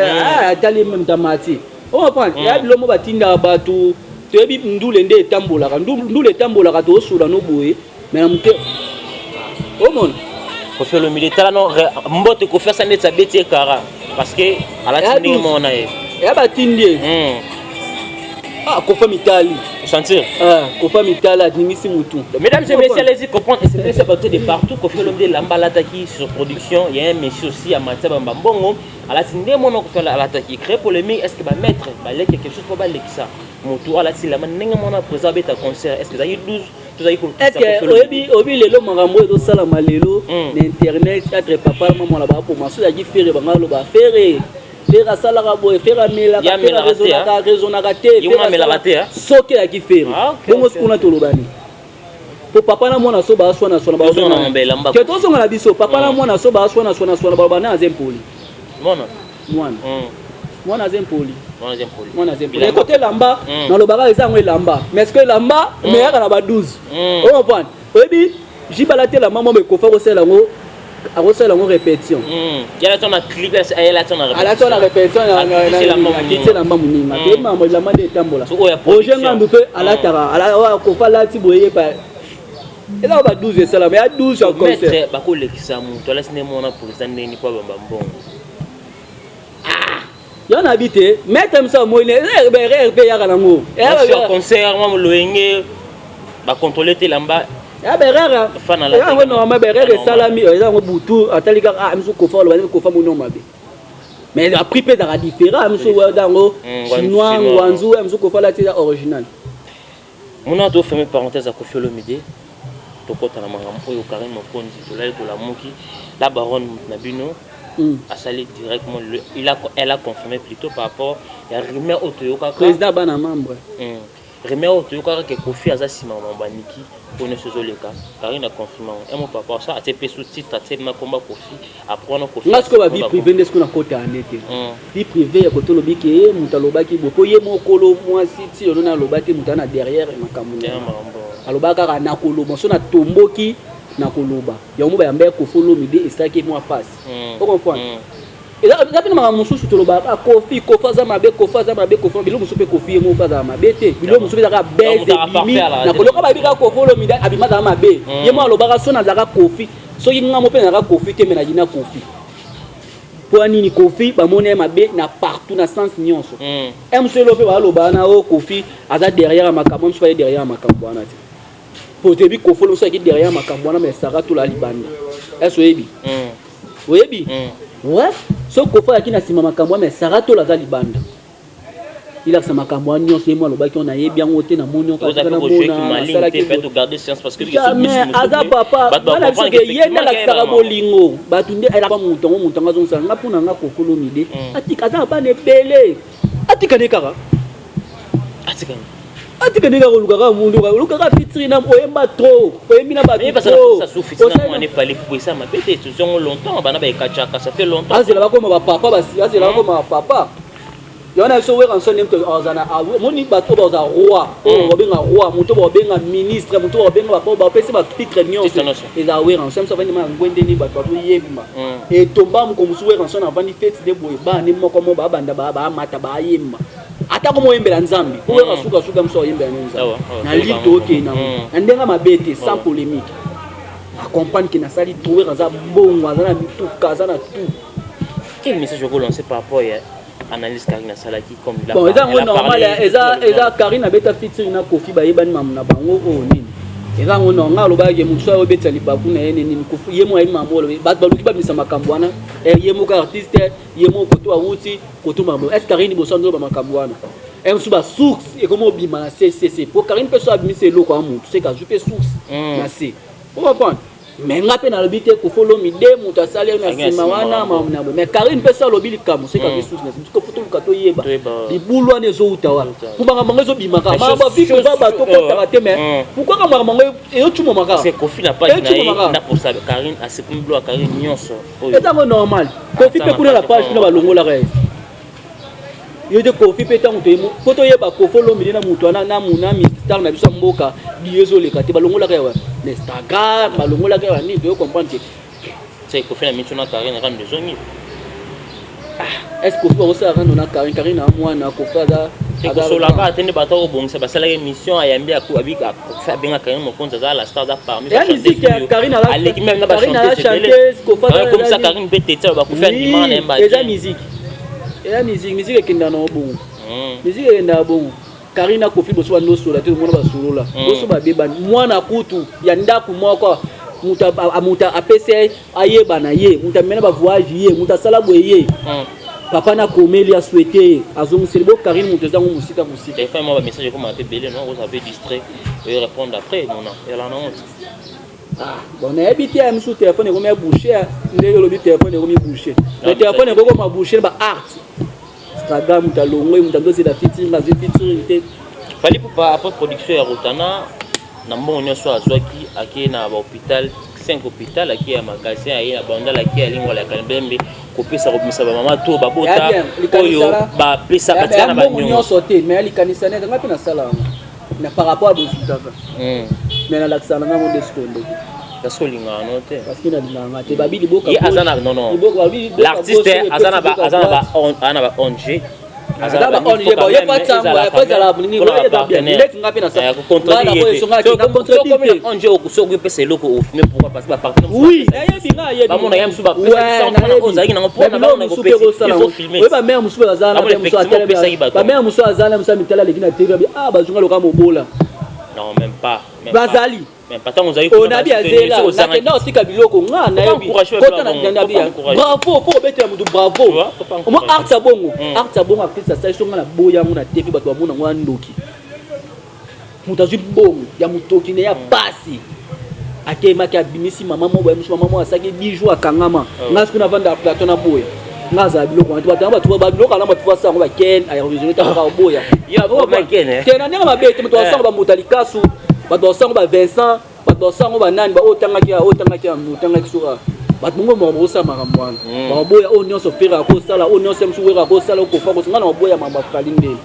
atali même tamati on va prendre ya bilomo batinda batu tebi ndule nde tambola ndule tambola ka to sura no boye mais na mute au monde ko faire le militaire non mbote ko faire ça net sa beti kara parce que ala tindi mo na e ya batindi kofa mitali sentir kofa mitali adimisi mutu. Mesdames et messieurs, allez-y comprendre et c'est partout de partout qu'on fait l'homme de l'ambalataki sur production. Il y a un monsieur aussi à Matia Bambongo à la tinde mon on fait l'attaque créer polémique. Est-ce que va mettre quelque chose pour baler ça mutu à la tinde la manenga mon a préservé ta concert. Est-ce que ça y 12 tout ayi ko est-ce que obi lelo makambo do sala malelo l'internet entre papa maman là-bas pour maso ya gifere bangalo ba faire faire ça la boy faire mela faire raison na raté faire soke ya kifere bongo skuna to lobani po papa na mwana so ba swana ba swana ke to so ngala biso papa na mwana so ba swana ba bana azempoli mwana azempoli mwana côté lamba na lobaka eza ngwe lamba mais est-ce que lamba mais ya na ba 12 on comprend obi jibalate la maman me kofa ko sela ngo a la répétition. Il y a la clip, il y a la répétition. C'est la maman mounima. Et maman la maman de tambola. Projet ngandu pe à la tara, à la kofa la tiboye pa. Et là on va 12 et ça là, mais à 12 en concert. Maître bako lekisa mu, toi là c'est mon pour ça ni pas bambon. Il y en a habité, maître ça moi ne RP ya kana ngo. Et concert moi loenge ba contrôler te lamba. Ya berera fana la ya no ma berera salami eza ngo butu atalika amso kofa lo ba kofa mono mabe mais a pris peu da différent amso wa dango chinois wanzu amso kofa la tira original mona do fermer parenthèse à Koffi Olomide to kota na mangam oyo Karim Mokonzi to la moki la baronne Nabino a sali directement elle a confirmé plutôt par rapport ya rumeur otoyoka président bana membre Remets au tout cas que Koffi a ça baniki pour ne se zoleka car il a confirmé et mon papa ça a été sous-titre a été ma combat Koffi après on Koffi parce que la vie privée n'est ce qu'on a côté en été vie privée ya côté lobiki mutalobaki boko ye mokolo moi si on a lobaki mutana derrière makamuna alobaka na koloba so na tomboki na koloba ya mo ba yamba Koffi Olomide et ça qui moi passe on comprend et là depuis ma mususu toloba Koffi kofaza mabe bilo musupe Koffi mo faza mabe te bilo musupe za beze bimi na koloka ba bika Koffi Olomide abima za mabe ye mo alobaka so na za Koffi so yinga mo pe na Koffi te mena jina Koffi pour nini Koffi ba mona mabe na partout na sens nyonso monsieur lope ba loba na o Koffi aza derrière makambo so derrière makambo ana te pour te bi Koffi so ki derrière makambo ana mais sara tout la libanda est-ce oyebi ouais so Koffi akina sima makambo mais sara to la za libanda il a sa makambo nyonso mo lobaki on a ye bien ote na monyo ka na mona sala ki peut garder science parce que mais aza papa bana biso ke yenda la sara bolingo batunde ala ba mutongo ngazo sala ngapuna nga Koffi Olomide atika aza ba ne bele atika ne kaka atika ne kaka lukaka mundu lukaka fitri na oyemba trop oyemina ba mais parce que ça souffre na moi ne fallait pour ça ma bête tout sont longtemps bana ba ekachaka ça fait longtemps azela ba koma ba papa basi azela ba koma papa yona so we ranso nem to azana moni bato ba za roi o benga roi muto ba benga ministre muto ba benga ba pesi ba titre nyonso eza we ranso ça va ni ma ngwende ni bato ba yemba et tomba mu ko musu we ranso na bandi fête de boy ba ni moko mo ba banda ba mata ba yemba ata ko mo yembela nzambi ko we suka mso yembela nzambi na lito okay na ndenga mabete sans polémique accompagne qui na sali trouver za bongo za na mituka za na tout quel message vous lancez par rapport à analyse Karine Salaki comme il a bon normal eza Karine beta featuring na Koffi ba yebani mamuna bango o nini eza ngono ngalo ba ye muso o beta libaku na yene nini Koffi yemo ayi mamolo ba baluki ba misa makambwana yemo ka artiste yemo koto awuti koto mambo est Karine bosondo ba makambwana musu ba source et comment bima na CCC pour Karine peut so abimiser loko amu tu sais ka jupe source na C on va prendre mais ngape na lobite Koffi Olomide muta sali na sima wana mamuna mais Karine peut so lobili kamu c'est ka source na ko foto lukato yeba bibulu ane zo utawa kubanga mangezo bimaka ba viko ba to ko tarate mais pourquoi ka mango e tu momaka c'est Koffi n'a pas na pour ça Karine a ce plus à Karine nyonso c'est normal Koffi peut couler la page na balongola re yo de Koffi peut tant to yemo foto yeba Koffi Olomide na mutu na muna ministère na biso mboka biyezo le kate balongola re Instagram balongola re ni to comprendre c'est que fait la mission na Karine rendre zongi. Est-ce que vous ça rendre na Karine moi na ko fada et que sur la carte tenez bateau bon c'est parce que la émission a yambi aku abi ka faire bien Karine mon compte ça la star da parmi la musique Karine a avec même na ba chanter comme ça Karine peut être ba ko faire dimanche na mba déjà musique qui est dans bon musique est dans bon Karine a kofi boso no solo tout le monde va solo là boso ba beba moi na kutu ya ndaku moko muta apese ayeba na ye muta mena ba voyage ye muta sala boye papa na komeli a souhaité azongu célébrer Karine muta zangu musika et fait moi message comme un peu belé non vous avez distrait et répondre après mon nom et la honte bon na habité à sur téléphone comme boucher ndé le téléphone comme boucher le téléphone comme boucher ba art Instagram muta longo muta dosi la featuring la featuring fallait pour pas après production ya Rotana na mbongo nyonso azwaki ake na ba hôpital 5 hôpital ake ya magasin aye na banda la ki alingo la Kalembembe kopesa kopesa ba mama to ba bota oyo ba pesa katika na ba nyonso te mais likanisa ne ngapi na sala na par rapport à résultat mais na l'accent na mo descondo parce que linga no te parce que na linga te babili boka azana non l'artiste azana ba onje azaba on ye ba ye pas tangwa ya pas la ni ko ya bien net ngapi na sa on je okusogo pesa loko ofime pourquoi parce que ba partenaire oui ya binga ye ba mona yam suba pesa na ozaki na mpona ba na ko pesa il faut filmer oui ba mère musu azana ba mère musu azana musa mitala lekina tv ba zunga loka mobola non même pas bazali mais pas tant on a on a bien zela na kenda osika biloko nga na yebi kota na ngana bien bravo faut betela mutu bravo mo art sabongo artiste ça songa na boya ngona TV bato bamona ngwa ndoki mutazu bongo ya mutoki ne ya pasi akema ka bimisi mama mo asaki 10 jours akangama ngasko na vanda plateau na boya ngaza biloko bato ba biloko na bato sa ngo ba ken ay revisionner ta ba boya ya bo ba ken tena ndenga mabete muto sa ba mutalikasu bato sango ba Vincent bato sango ba nani ba otangaki sura bato ngo mo bosa makamwana ba boya o nyonso pera ko sala o nyonso msuwera ko sala ko fa ko ngana boya mamba kalinde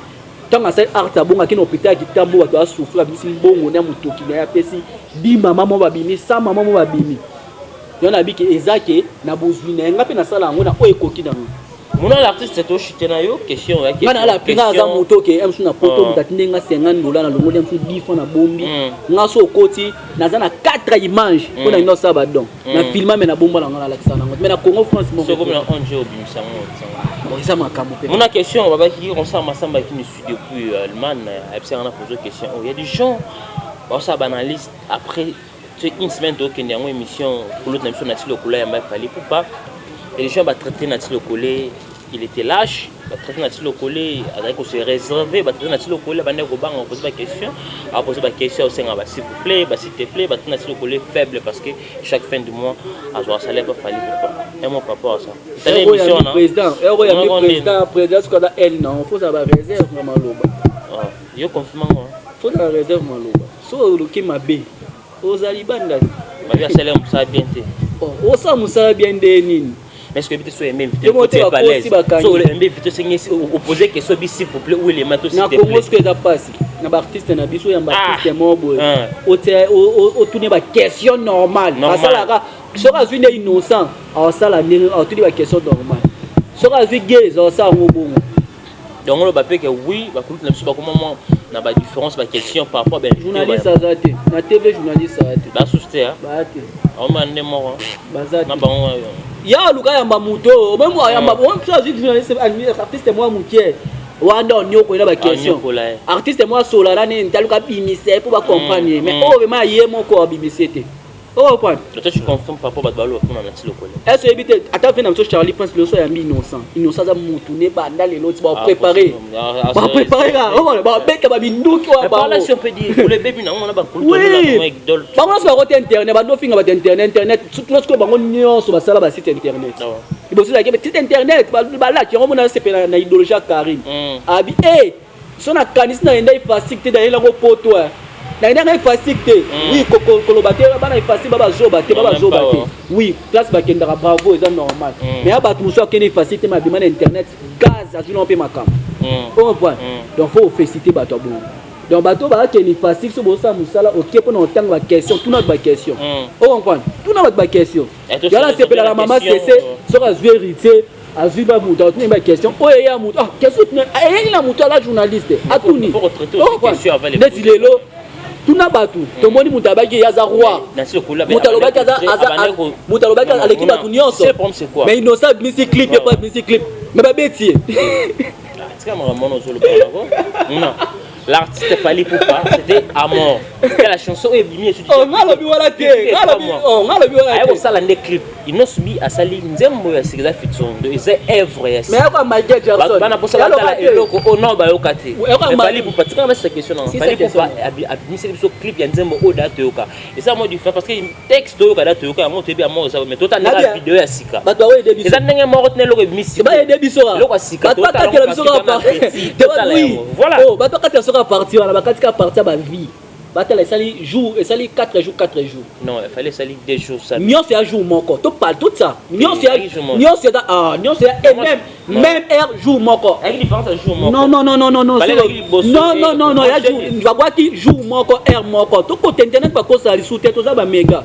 tanga sai art abonga kino hôpital kitambo bato asufra bisi mbongo na mutoki na ya pesi bi mama mo babimi sa mama mo babimi yona biki ezake na bozwina ngapi na sala ngo na o ekoki na mon artiste to chitena yo question ya question la pinga za moto ke emsu na poto mutatinde nga $50 na longo emsu 10 fois na bombi nga so koti naza na 4 images pona ino sa ba don na filma me na bomba na ngala lakisa na mais na Congo France mon so comme na onje obimisamo bon ça makamo pe mon question baba ki on sa masamba qui nous suit depuis Allemagne a na poser question il y a des gens on sa banaliste après une semaine de Kenya une émission pour l'autre émission nationale couleur ya fallait pour pas et les gens va traiter Nathalie Collet il était lâche va traiter Nathalie Collet avec on se réserver va traiter Nathalie Collet va ne pas on poser la question au sein s'il vous plaît s'il te plaît va traiter Nathalie Collet faible parce que chaque fin du mois à jouer salaire pas fallait pas et mon papa ça c'est l'émission non président ce qu'on a elle non faut ça va réserve maloba yo confirme faut ça réserve maloba so le qui m'a bé aux alibanda ma vie salaire ça bien té o ça musa bien de nini mais est-ce que peut-être soit même invité faut être à l'aise so le invité c'est opposer question s'il vous plaît où les matos s'il te plaît na Congo ce que ça passe na ba artiste na biso ya ba artiste mobo o tourner ba question normale parce que sera une innocent alors ça la tourner ba question normale sera vu gay ça ngo bongo donc on va que oui ba coupe na biso ba comment na ba différence ba question par rapport ben journaliste azate na TV journaliste azate ba souster hein ba te on m'a ndé mort bazate na ba ya luka ya mamuto même ya mabo on ça journaliste artiste moi mukie wanda onyoko ina ba question artiste moi solara ni ntaluka bimise pour ba comprendre mais oh vraiment yé moko bimisete oh point toi tu confirmes par rapport à balo pour na Nathalie Collet est-ce que bité ata fait na so Charlie Prince le so ya innocent za mutu ne banda les autres ba préparer ba beka ba binduki wa ba là si on peut dire pour les bébés na on a ba kulto na idole ba ngos ba côté internet ba do finga ba internet surtout lorsque ba nyonso ba sala ba site internet ibo sala ke site internet ba la ki on na se pe na idéologie Karim abi so na kanisi na enda facilité dans la poto na enda facilité oui kolobate ba na facilité ba zobate oui place ba kendara bravo c'est normal mais aba tout so kene facilité ma bima na internet gaz azulon pe makam on point donc faut féliciter ba to bon donc bateau ba que ni facile sur bossa musala OK pour nous temps la question tout notre question on comprend tout notre question là c'est la maman c'est sur a vérité a vu ba muta tu ma question oh ya muta question il la muta la journaliste a tout ni faut retraiter aussi question avant les lelo tout na batu to moni muta ba ki ya za roi muta lo ba ka za muta lo ba ka l'équipe ba nyonso mais innocent music clip pas music clip mais ba bêtier c'est comme un mono sur le non. L'artiste Fally Poupa, c'était à mort. C'était la chanson où il est sur oh, on a vu voilà que on a vu voilà que ça l'année clip. Ils n'ont subi à Sali Nzembo ya sigza fitson de c'est œuvre ya. Mais quoi Michael Jackson bana posa la eloko o non ba yokate. Fally Poupa tu connais cette question non Fally Poupa a mis ce clip ya Nzembo o date yoka. Et ça moi du fait parce que texte yoka date yoka moi tu bien moi ça mais total la vidéo ya sika. Ba toi ouais début. Et ça n'engé mort tenir le misi. Ba début sora. Loko sika. Ba toi quel biso ka voilà. Oh ba toi à partir on a pas partir ba vie battle et sali jour et sali 4 jours non il fallait sali 2 jours ça nion fait un jour moko to parle tout ça nion fait et même heure jour moko avec différence un jour moko non ya jour va voir qui jour moko heure moko to ko internet pas ko ça sous tête to ça ba méga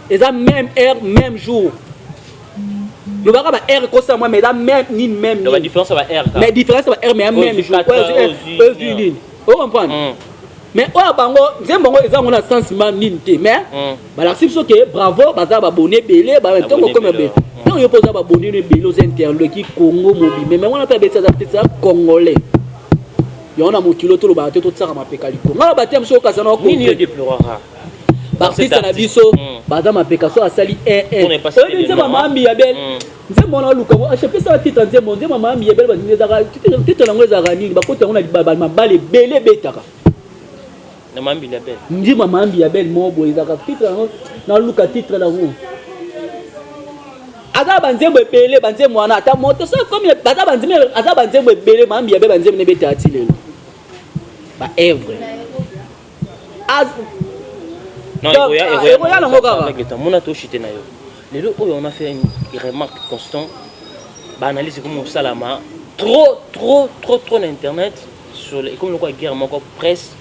et ça même heure même jour le va ba heure ko ça moi mais la même la différence va heure mais différence va heure mais même jour on comprend mais oya bango nzembo eza ngona sensiment ninte mais bala sipso ke bravo baza ba bonné belé ba ntongo comme be non yo posa ba bonné belé aux interlocuteurs qui Congo mobi mais on a pas bêtise ça congolais yo na mokilo to lo ba to tsaka mapeka liko ngala ba tem so kasana ko nini yo déplorera artiste na biso baza mapeka so asali nzembo mambi ya bel nzembo na luka a chaque ça titre nzembo mambi ya bel ba nzaka titre na ngeza ganini ba kota ngona ba mabale belé betaka na mambi la belle ndi mambi ya belle mobo izaka titre na luka titre la ro aga banzembo ebele banzembo wana ata moto ça comme bata banzembo aga banzembo ebele mambi ya belle banzembo ne beta ati lelo ba evre az non egoya na ngokaka mona to chité na yo lelo oyo on a fait une remarque constant ba analyse comme salama trop na internet sur les comme le quoi guerre moko presse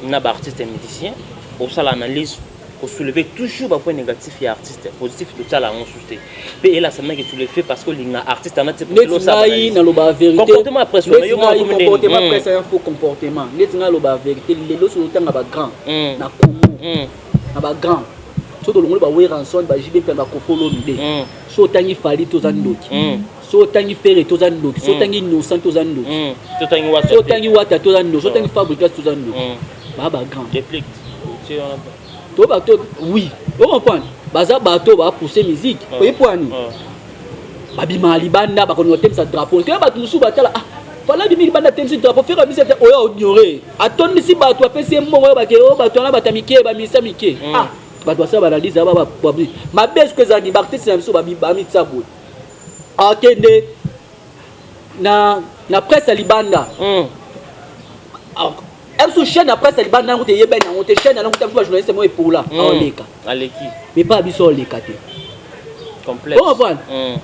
na ba artiste et musicien pour ça l'analyse pour soulever toujours un point négatif et artiste positif de ça la on sousté et là ça que tu le fais parce que les artistes en a c'est pour ça na lo ba vérité comportement après so yo comportement après c'est un faux comportement netinga lo ba vérité lelo so tanga ba grand na Congo na ba grand so to longo ba we ranson ba jibe pe ba ko follow mide so tangi Fally to zandoki so tangi Ferré to zandoki so tangi Innocent to zandoki so tangi wata to zandoki so tangi Fabrice to zandoki ba grand réplique c'est on a to ba to oui on comprend baza bato ba pousser musique oyi poani babi mali banda ba kono tem sa drapeau te ba tusu batala fala bi mili banda tem sa drapeau faire bi c'est oya ignorer attendre si bato apesi mbongo ba ke o bato na batamike ba misa mike bato sa ba analyse ba public ma bes que za ni artiste na biso ba mi tsabo akende na presse libanda elle chaîne après ça libanda na ngote yeba na ngote chaîne na ngote ba journaliste mo epola oleka aleki mais pas biso oleka te complexe on va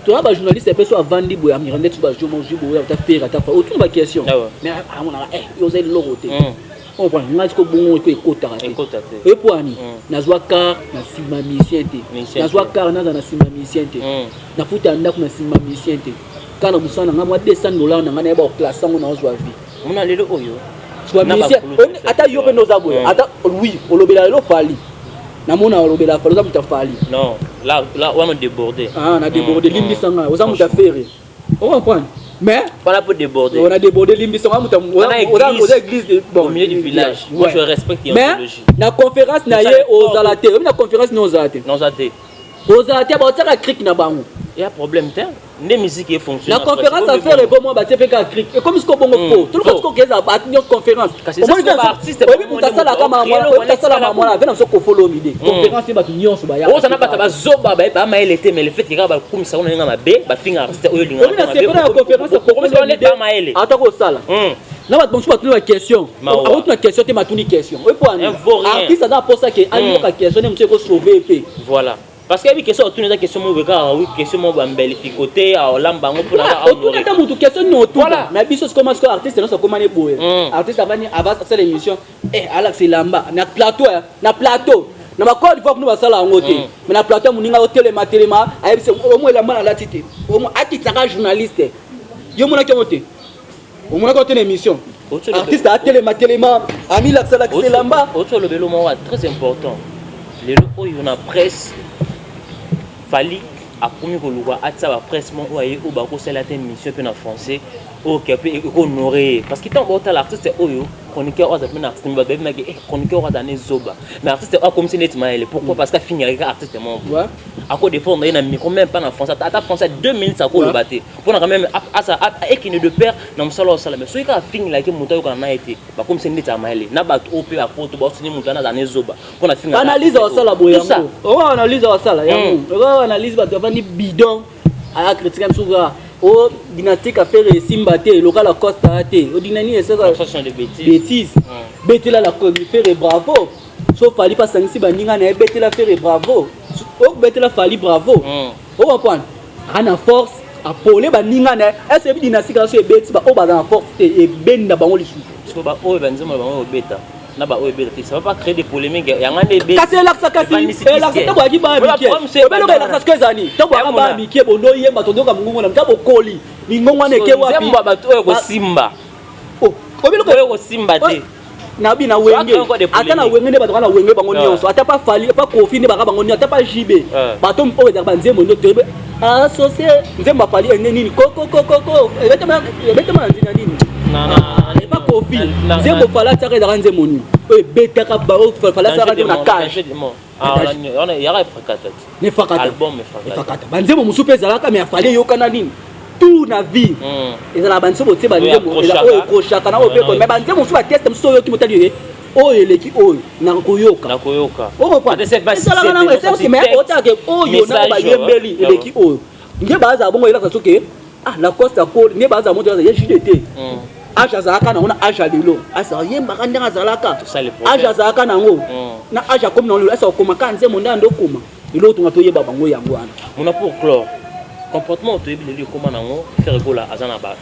tu as ba journaliste peut soit vandi boya mirande tu ba jomo jibo ya ta faire ta fa autour ba question mais on a yo zeli logote on va ngati ko bongo ko ekota te e poani na zwa car na sima musicien te na zwa car na sima musicien te na futa ndako na sima musicien te kana musana nga $200 na nga na ba classe ngo na zwa vie mona lelo oyo ata yo pe nos aboya ata oui olobela lo Fally na mona olobela Fally za muta Fally non là on a débordé na débordé limbi sanga oza muta Ferré on comprend mais pas pour déborder on a débordé limbi sanga muta oza église bon au milieu du village moi je respecte l'idéologie na conférence na ye aux alate na conférence nos alate aux alate ba tsaka cric na bango il y a problème terre les musiques fonctionnent. La conférence à faire est bon moi battre PK cric et comme ce qu'on bon faux tout le monde qu'on qu'est à une conférence au moins artiste oui pour ça la caméra moi ça la maman là venons se ko follow midi conférence ba tout nyonso ba ya oh ça n'a pas zoba ba mail était mais le fait que ba comme ça on nga mabe ba finga artiste oyo linga on a c'est pas la conférence pour comme ça on est pas mail ata ko sala na ba bon soit la question avant la question te matuni question oui pour artiste ça pour ça que ayo ka question ne monsieur ko sauver pe voilà parce que y a question autour de question mo beka oui question mo bambeli côté à lambango pour la autour de ta mutu question no tout mais biso comment est-ce que artiste non ça comment les boy artiste avant ça l'émission Alex Lamba na plateau na ba code faut que nous va sala ngote mais na plateau muninga hôtel matélema ayebise au moins Lamba na latité au moins akitaka journaliste yo mona kemote au moins quand une émission artiste à téléma ami la sala Lamba autre le vélo moi très important les locaux il y a presse fali a promis que le roi a sa presse mon voyez ou ba ko sala une émission en français OK peut honorer parce que tant que l'artiste oyo chroniqueur aux appels artiste mais ben chroniqueur à donner zoba mais artiste comme si net mail pourquoi parce qu'il finit avec artiste mon à quoi défendre un micro même pas en français à français 2 minutes ça ko le battre pour quand même à ça et qui ne de père non solo sala mais celui qui a fini là que moto ko na été ba comme si net mail na ba op à photo ba sini moto na donner zoba pour fini analyse au sala boyango on analyse au sala yango on analyse ba devant bidon à critiquer souvent au dynastique a fait Simba te local la Costa te au dynamique et ça sont des bêtises bêtise là la faire bravo sauf fallait pas sanksi baninga na bêtise la faire bravo au bêtise la fallait bravo au comprendre ana force à poler baninga na est-ce que dynastique a fait bêtise ba au ba na force et benda bango lisu parce que ba o banzema bango beta na ba o beta ça va pas créer des polémiques yanga des bêtises kasi la kasi la kasi ba ki ba mikie obelo ba la kasi zani to ba mikie bondo yemba to doka mungu na mtabo koli mingongo na ke wapi zemba bato ko simba obelo ko simba te na bi na wenge ata na wenge ne bato kana wenge bango nyonso ata pa fali pa kofi ne baka bango nyonso ata pa jibe bato mpo za banzemo ndo tebe associé nzemba fali nini ko ebetema nzina nini pas kofi nzembo fala tsaka za nzemo ni ebetaka ba fala tsaka na cash on a yara fakata ne fakata album fakata banzemo musupe zalaka mais afali yokana nini tout na vie ezala banzemo tse banzemo eza oyo koshaka na oyo mais banzemo musupe test musupe yo kimotali oyo eleki oyo na koyoka oyo pa ezala na c'est mais otake oyo na ba yembeli eleki oyo nge baza bongo ela soke la Costa Cole nge baza moto ya JDT aja zalaka na ona aja lelo asa yemba kanda zalaka aja zalaka na ngo na aja comme na asa okoma kanze monda ndo koma lelo tunga toyeba bango yango wana mona pour clore comportement toyebi lelo koma na ngo faire gola azana ba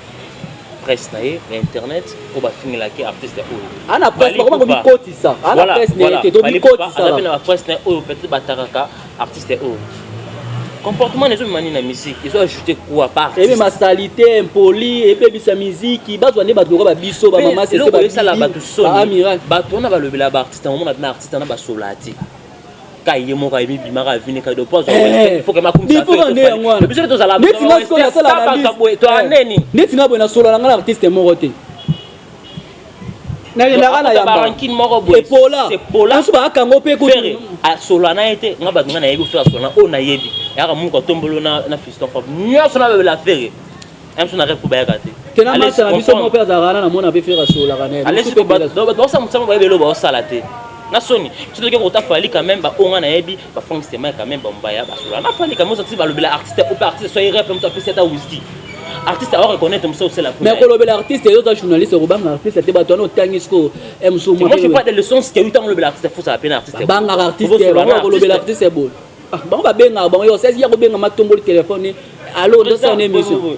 presse na internet ko ba finila ki artiste oyo ana presse ba ko bikotisa ana presse na te to bikotisa ana na presse na oyo peut-être bataraka artiste oyo comportement les hommes mani na musique ils ont ajouté quoi part et même ma salité impoli et puis sa musique bazo ne bato ba biso ba mama c'est ba ça la bato so amiral bato na ba lobela ba artiste on na artiste na ba solati kaye mo ka bi mara vini ka do pose il faut que ma comme ça fait biso to sala neti nga ko ya sala na to aneni neti nga bo na solo na artiste mo roté na ngana ya barankin moko boy c'est pola so ba kango pe ko a solo na été nga ba ngana yebi faire solo na o na yebi ya ka mun ko tombolo na fiston fop nyoso na be la faire am so na rep ko ba ya kate tena ma sa biso mo pe za rana na mona be faire solo la na allez ko ba do sa mo ba be lo ba sala te na soni surtout que ko ta fali quand même ba o nga na yebi ba fonctionnement quand même ba mbaya ba solo na fali quand même so ti ba lo be la artiste ou pas artiste so il rep ça peut c'est ta whisky artiste à reconnaître comme ça c'est la mais quand le artiste et autres journalistes robang artiste c'était bateau no tangisco emso moi je pas de leçons c'est que 8 ans le artiste faut ça la peine artiste bang artiste le artiste c'est bon bon ba benga bon yo 16 ya ko benga matombo le téléphone allo dans son émission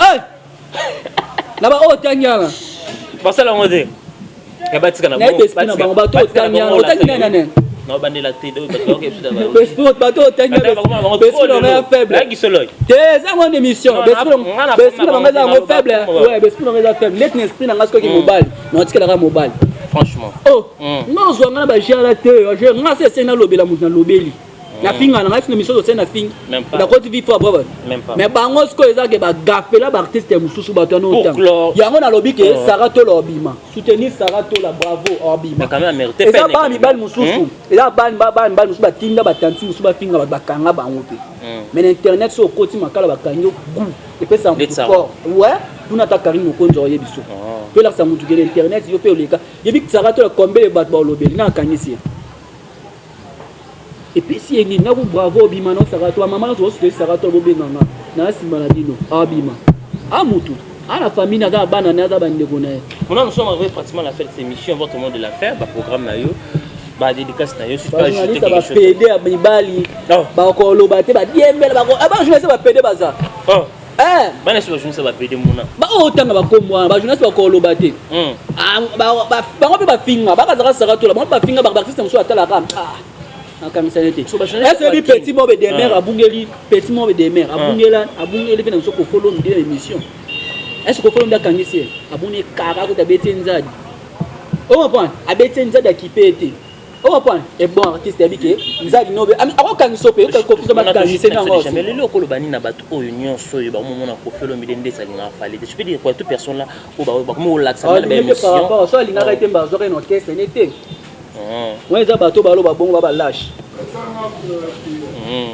na ba o tangana ba sala ngode ya batika na bon ba to tangana o tangana nene non bande la tête donc que sport bateau tangana on est faible là qui se loge des en émission sport on est faible ouais sport on est faible let esprit na ngasko ki mobile non tikela ka mobile franchement oh non zo ngana ba jala te je nga c'est na lobela mutu na lobeli na finga na ngafina mission so na finga na ko TV fo bravo mais bango sko ezake ba gafela ba artiste mususu bato na otanga yango na lobi ke Sarato lobima soutenir Sarato la bravo obima mais quand même mérité peine ba mi bal mususu eza ban mususu ba tinda ba tanti mususu ba finga ba kanga bango pe mais internet so koti makala ba kanyo et puis ça fort ouais tuna ta Karine Konzo yebiso pe la ça mutu ke internet yo pe oleka yebi Sarato la combien ba lobeli na kanyisi. Et puis si il y a bravo bima non Sarato maman so so Sarato bobena na sima na dino abima amutu la famille na ga bana na za bande kona nous sommes arrivés pratiquement à la fin de cette émission votre monde de l'affaire ba programme na yo Bah dédicace na yo si pas ajouter quelque chose. Ba PD à Bibali. Ba ko lobate ba diembele ba ko aba journaliste ba PD baza. Oh. Bana so journaliste ba PD muna. Ba otanga ba komwa ba journaliste ba ko lobate. Ba ba finga ba kaza saka tola ba finga ba system so atala kam. Akamisanete. Est-ce que petit mobe de mer abungeli petit mobe de mer abungeli pe na so ko follow mi de émission. Est-ce que follow ndakangisi abune kara ko tabete nzadi. On va prendre abete nzadi akipete. On va prendre et bon artiste habité nzadi nobe ako kangiso pe ko ko ba kangise nango. Mais le lokolo bani na bato o union so yo ba mo na ko follow mi de ndesa linga fallait. Je peux dire quoi toute personne là o ba ko relax na ba émission. Par rapport so linga été ba zo re no caisse n'était. Ouais za bato ba lo ba bongo ba lâche.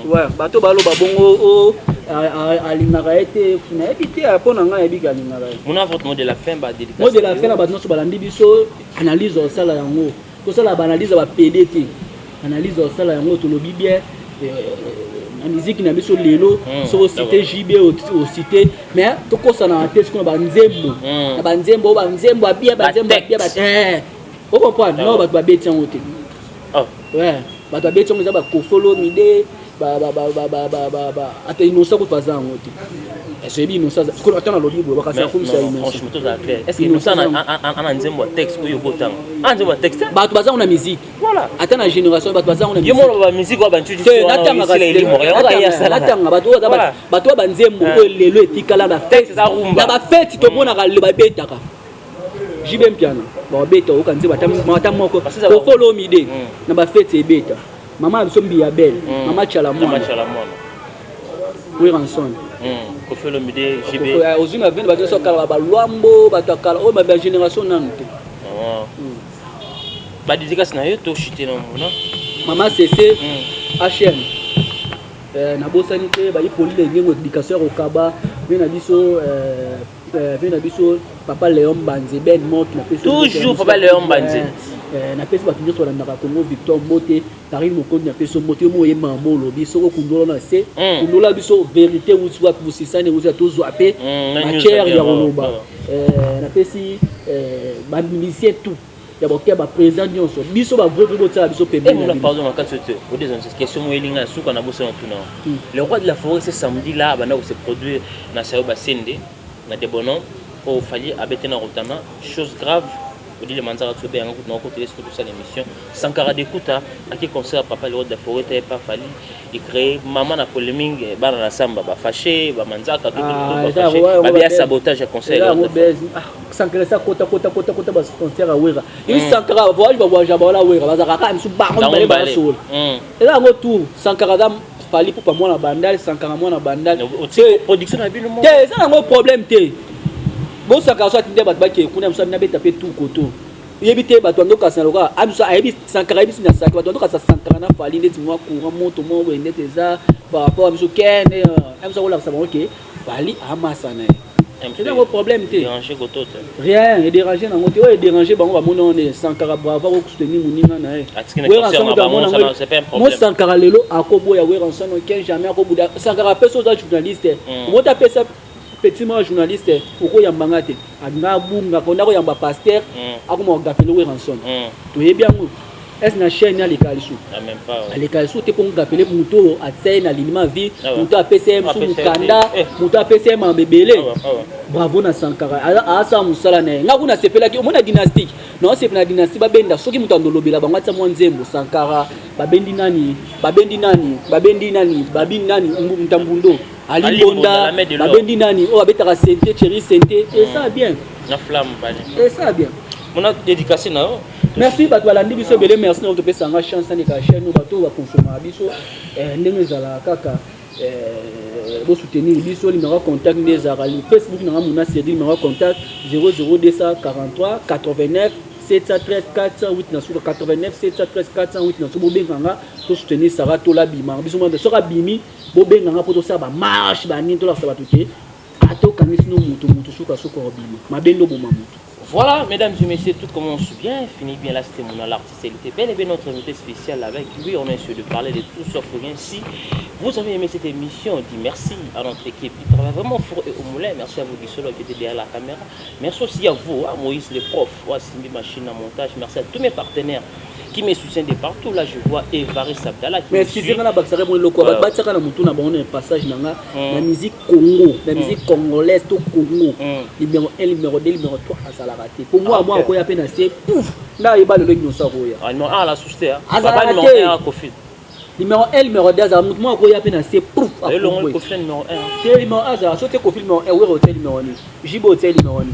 Ouais, bato ba lo ba bongo alingaka ete na ebité pona nga ebika alingaka. Mon votre mot de la fin ba dédicace. Mot de la fin na bato so balandi biso analyse au sala yango. Ko sala ba analyse ba PDT. Analyse au sala yango to lobi bien na musique na biso lelo so cité JB au cité mais to ko sana na test ko ba nzembo. Na ba nzembo abia ba nzembo abia ba o comprendre non ba beti yango te. Oh. Ouais, ba beti yango za ba ko follow mide ba ata innocent ko faza yango te. Est-ce que innocent ko atana lo libre ba kasa comme ça innocent. Franchement tout à clair. Est-ce que innocent en nzembo texte ko yo botang. Nzembo texte. Ba baza na musique. Voilà. Atana génération ba baza na musique. Yo mo ba musique ba bantu tu. Natanga ba nzembo ko lelo etikala na texte za rumba. Na ba fête to bona ka le ba betaka. Jibem piano. Ba beta o kanzi bata moko. Ko follow mide. Na ba fête e beta. Maman biso mbiya belle. Maman chala mwana. Oui ranson. Ko follow mide JB. Ozuna vende ba so kala ba lwambo batakala o ma ba génération nanu te. Ba dédicace na yo to chité na mona. Maman CC HM. Na bosani te ba yipoli le ngengo éducation au Kaba, vena biso papa Léon Banze Ben Mot na peso. Toujours papa Léon Banze. Na peso ba kinyo na Congo Victor Moté, Karine Mokondi na peso Moté mo yema molo biso ko kundola na se. Kundola biso vérité ou soit pour sisane ou to zo apé. Matière ya roloba. Na pesi ba musicien tout. Ya bokia ba président nyonso biso ba vrai botsa biso pembe. Pardon en cas de au des question mo elinga suka na bosa tout non. Le roi de la forêt ce samedi là bana se produire na Sayoba Sende na Debonon au fali abete na Rotana chose grave au dit le manzara tsobe yango na ko télé sur cette émission Sankara d'écouta à qui concert papa le roi de la forêt t'avait pas fallu il crée maman na polémique bana na samba ba fâché ba manzaka tout fâché ba bien sabotage à concert Sankara ça kota ba concert à Wera il Sankara voyage ba voyage ba la Wera ba zaka msu ba on ba sol et là retour Sankara dam fali pour pas moi na bandal Sankara moi na bandal production na bino mo ça na problème té bon Sankara soit ndé bat ba ke kuna msa na beta pe tout koto yebite bato ndo kasa loka amsa ayebi Sankara yebi na Sankara bato ndo kasa Sankara na fali ndeti moi courant moto mo wende teza par rapport à mso ken amsa wala sa ok fali amasa na c'est un problème té déranger koto rien et déranger na ngote o déranger bango ba mona on Sankara bravo ko soutenir moninga na c'est pas un problème moi Sankara lelo akoboya we ranson no ken jamais akobuda Sankara peso za journaliste mo ta pesa petit moi journaliste oko yambanga te anga bunga konda ko yamba pasteur akoma gafelo we ranson to yebia ngo est na chaîne ya lekalisu même pas lekalisu te pour gapeler muto atsaye na linima vie muto apese msu mukanda muto apese mambebele bravo na Sankara asa musala na nga kuna sepela ki omona dynastique non sepela dynastie babenda soki muto andolobela bango atsa mwa nzembo Sankara babendi nani mtambundo Ali Bonda babendi nani o abetaka sente chéri sente et ça bien na flamme bani et ça bien mon a dédicacé na merci bato balandi biso belé merci na topesa nga chance na ka chaîne bato ba consommer biso ndenge zala kaka bo soutenir biso numéro contact des arali Facebook na mona série numéro contact 00243 89 713 408 na suka 89 713 408 na suka benganga to soutenir Sarah to la bima biso mo de sora bimi bo benganga poto sa ba marche ba ni to la sa ba tuke ato kanisino mutu suka bima mabendo bo mamutu. Voilà, mesdames et messieurs, tout commence bien, finit bien. Là, c'était mon l'artiste. Il était bel et bien notre invité spécial avec lui. On est sûr de parler de tout sauf rien. Si vous avez aimé cette émission, on dit merci à notre équipe qui travaille vraiment fort et au moulin. Merci à vous qui sont là, qui étaient derrière la caméra. Merci aussi à vous, à Moïse, le prof, à Simbi Machine à montage. Merci à tous mes partenaires qui me soutient de partout. Là, je vois Evaris Abdallah. Mais excusez-moi, la passage la musique Congo, la musique congolaise, tout Congo. Numéro 1, numéro 2, numéro 3, ça l'a raté. Pour moi, il y a peine assez. Là, il y a le numéro 1. Numéro 1 à la sousté. Numéro 1 à Kofi. Numéro 1, numéro 2, ça moi, il y a peine assez. Et le Kofi numéro 1. C'est numéro 1, ça a sauté Kofi numéro 1, oui, hôtel numéro 1. Jibo hôtel numéro 1.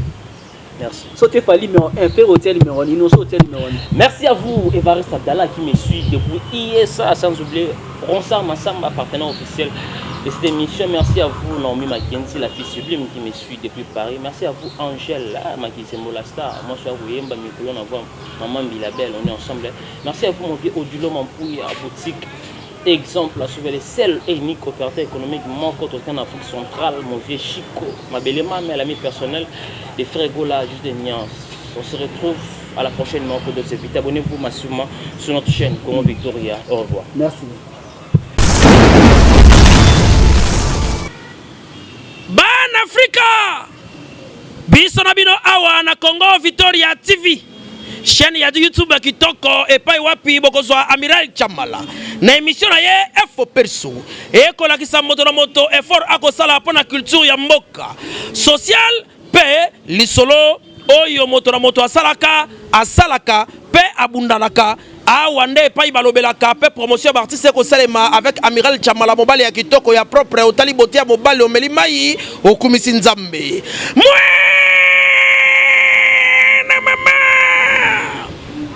Merci. Sauter Fali numéro 1, faire hôtel numéro 1, nous hôtel numéro 1. Merci à vous, Evaris Abdallah, qui me suit depuis ISA, sans oublier Ronsard Massamba, partenaire officiel de cette émission. Merci à vous, Naomi Mackenzie, la fille sublime qui me suit depuis Paris. Merci à vous, Angèle, Makise Molastar. Moi, je suis à Wouyemba, Mikolo, on a Maman Bilabel, on est ensemble. Merci à vous, mon vieux Odulo Mampouille, à boutique. Exemple, à sauver les seuls et uniques opérateurs économiques, mon côté en Afrique centrale, mon vieux Chico, ma belle maman, mes amis personnels, des frères Gola, juste des nuances. On se retrouve à la prochaine manque de cette vidéo. Abonnez-vous massivement sur notre chaîne Congo Victoria. Au revoir. Merci. Ban Africa! Bisonabino Awa na Congo Victoria TV. Chaîne ya YouTube kitoko epai wapi bokozwa Amiral Chamala na émission na ye F perso e kolakisa moto na moto effort akosala pona culture ya mboka social pe lisolo oyo moto na moto asalaka pe abundanaka awande epai balobelaka pe promotion d'artiste ko salema avec Amiral Chamala mobali ya kitoko ya propre otali bote ya mobali omeli mai okumisi nzambe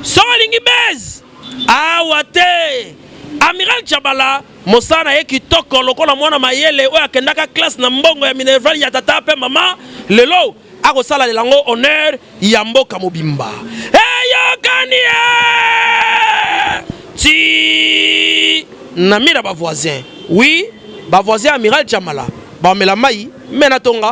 Solingi Bez awate Amiral Chamala mosana ye kitoko lokola mwana mayele oyo akendaka classe na mbongo ya minerval ya tata pe mama lelo akosala lelango honneur ya mboka mobimba eyokanie ti namira ba voisin oui ba voisin Amiral Chamala ba mela mai mena tonga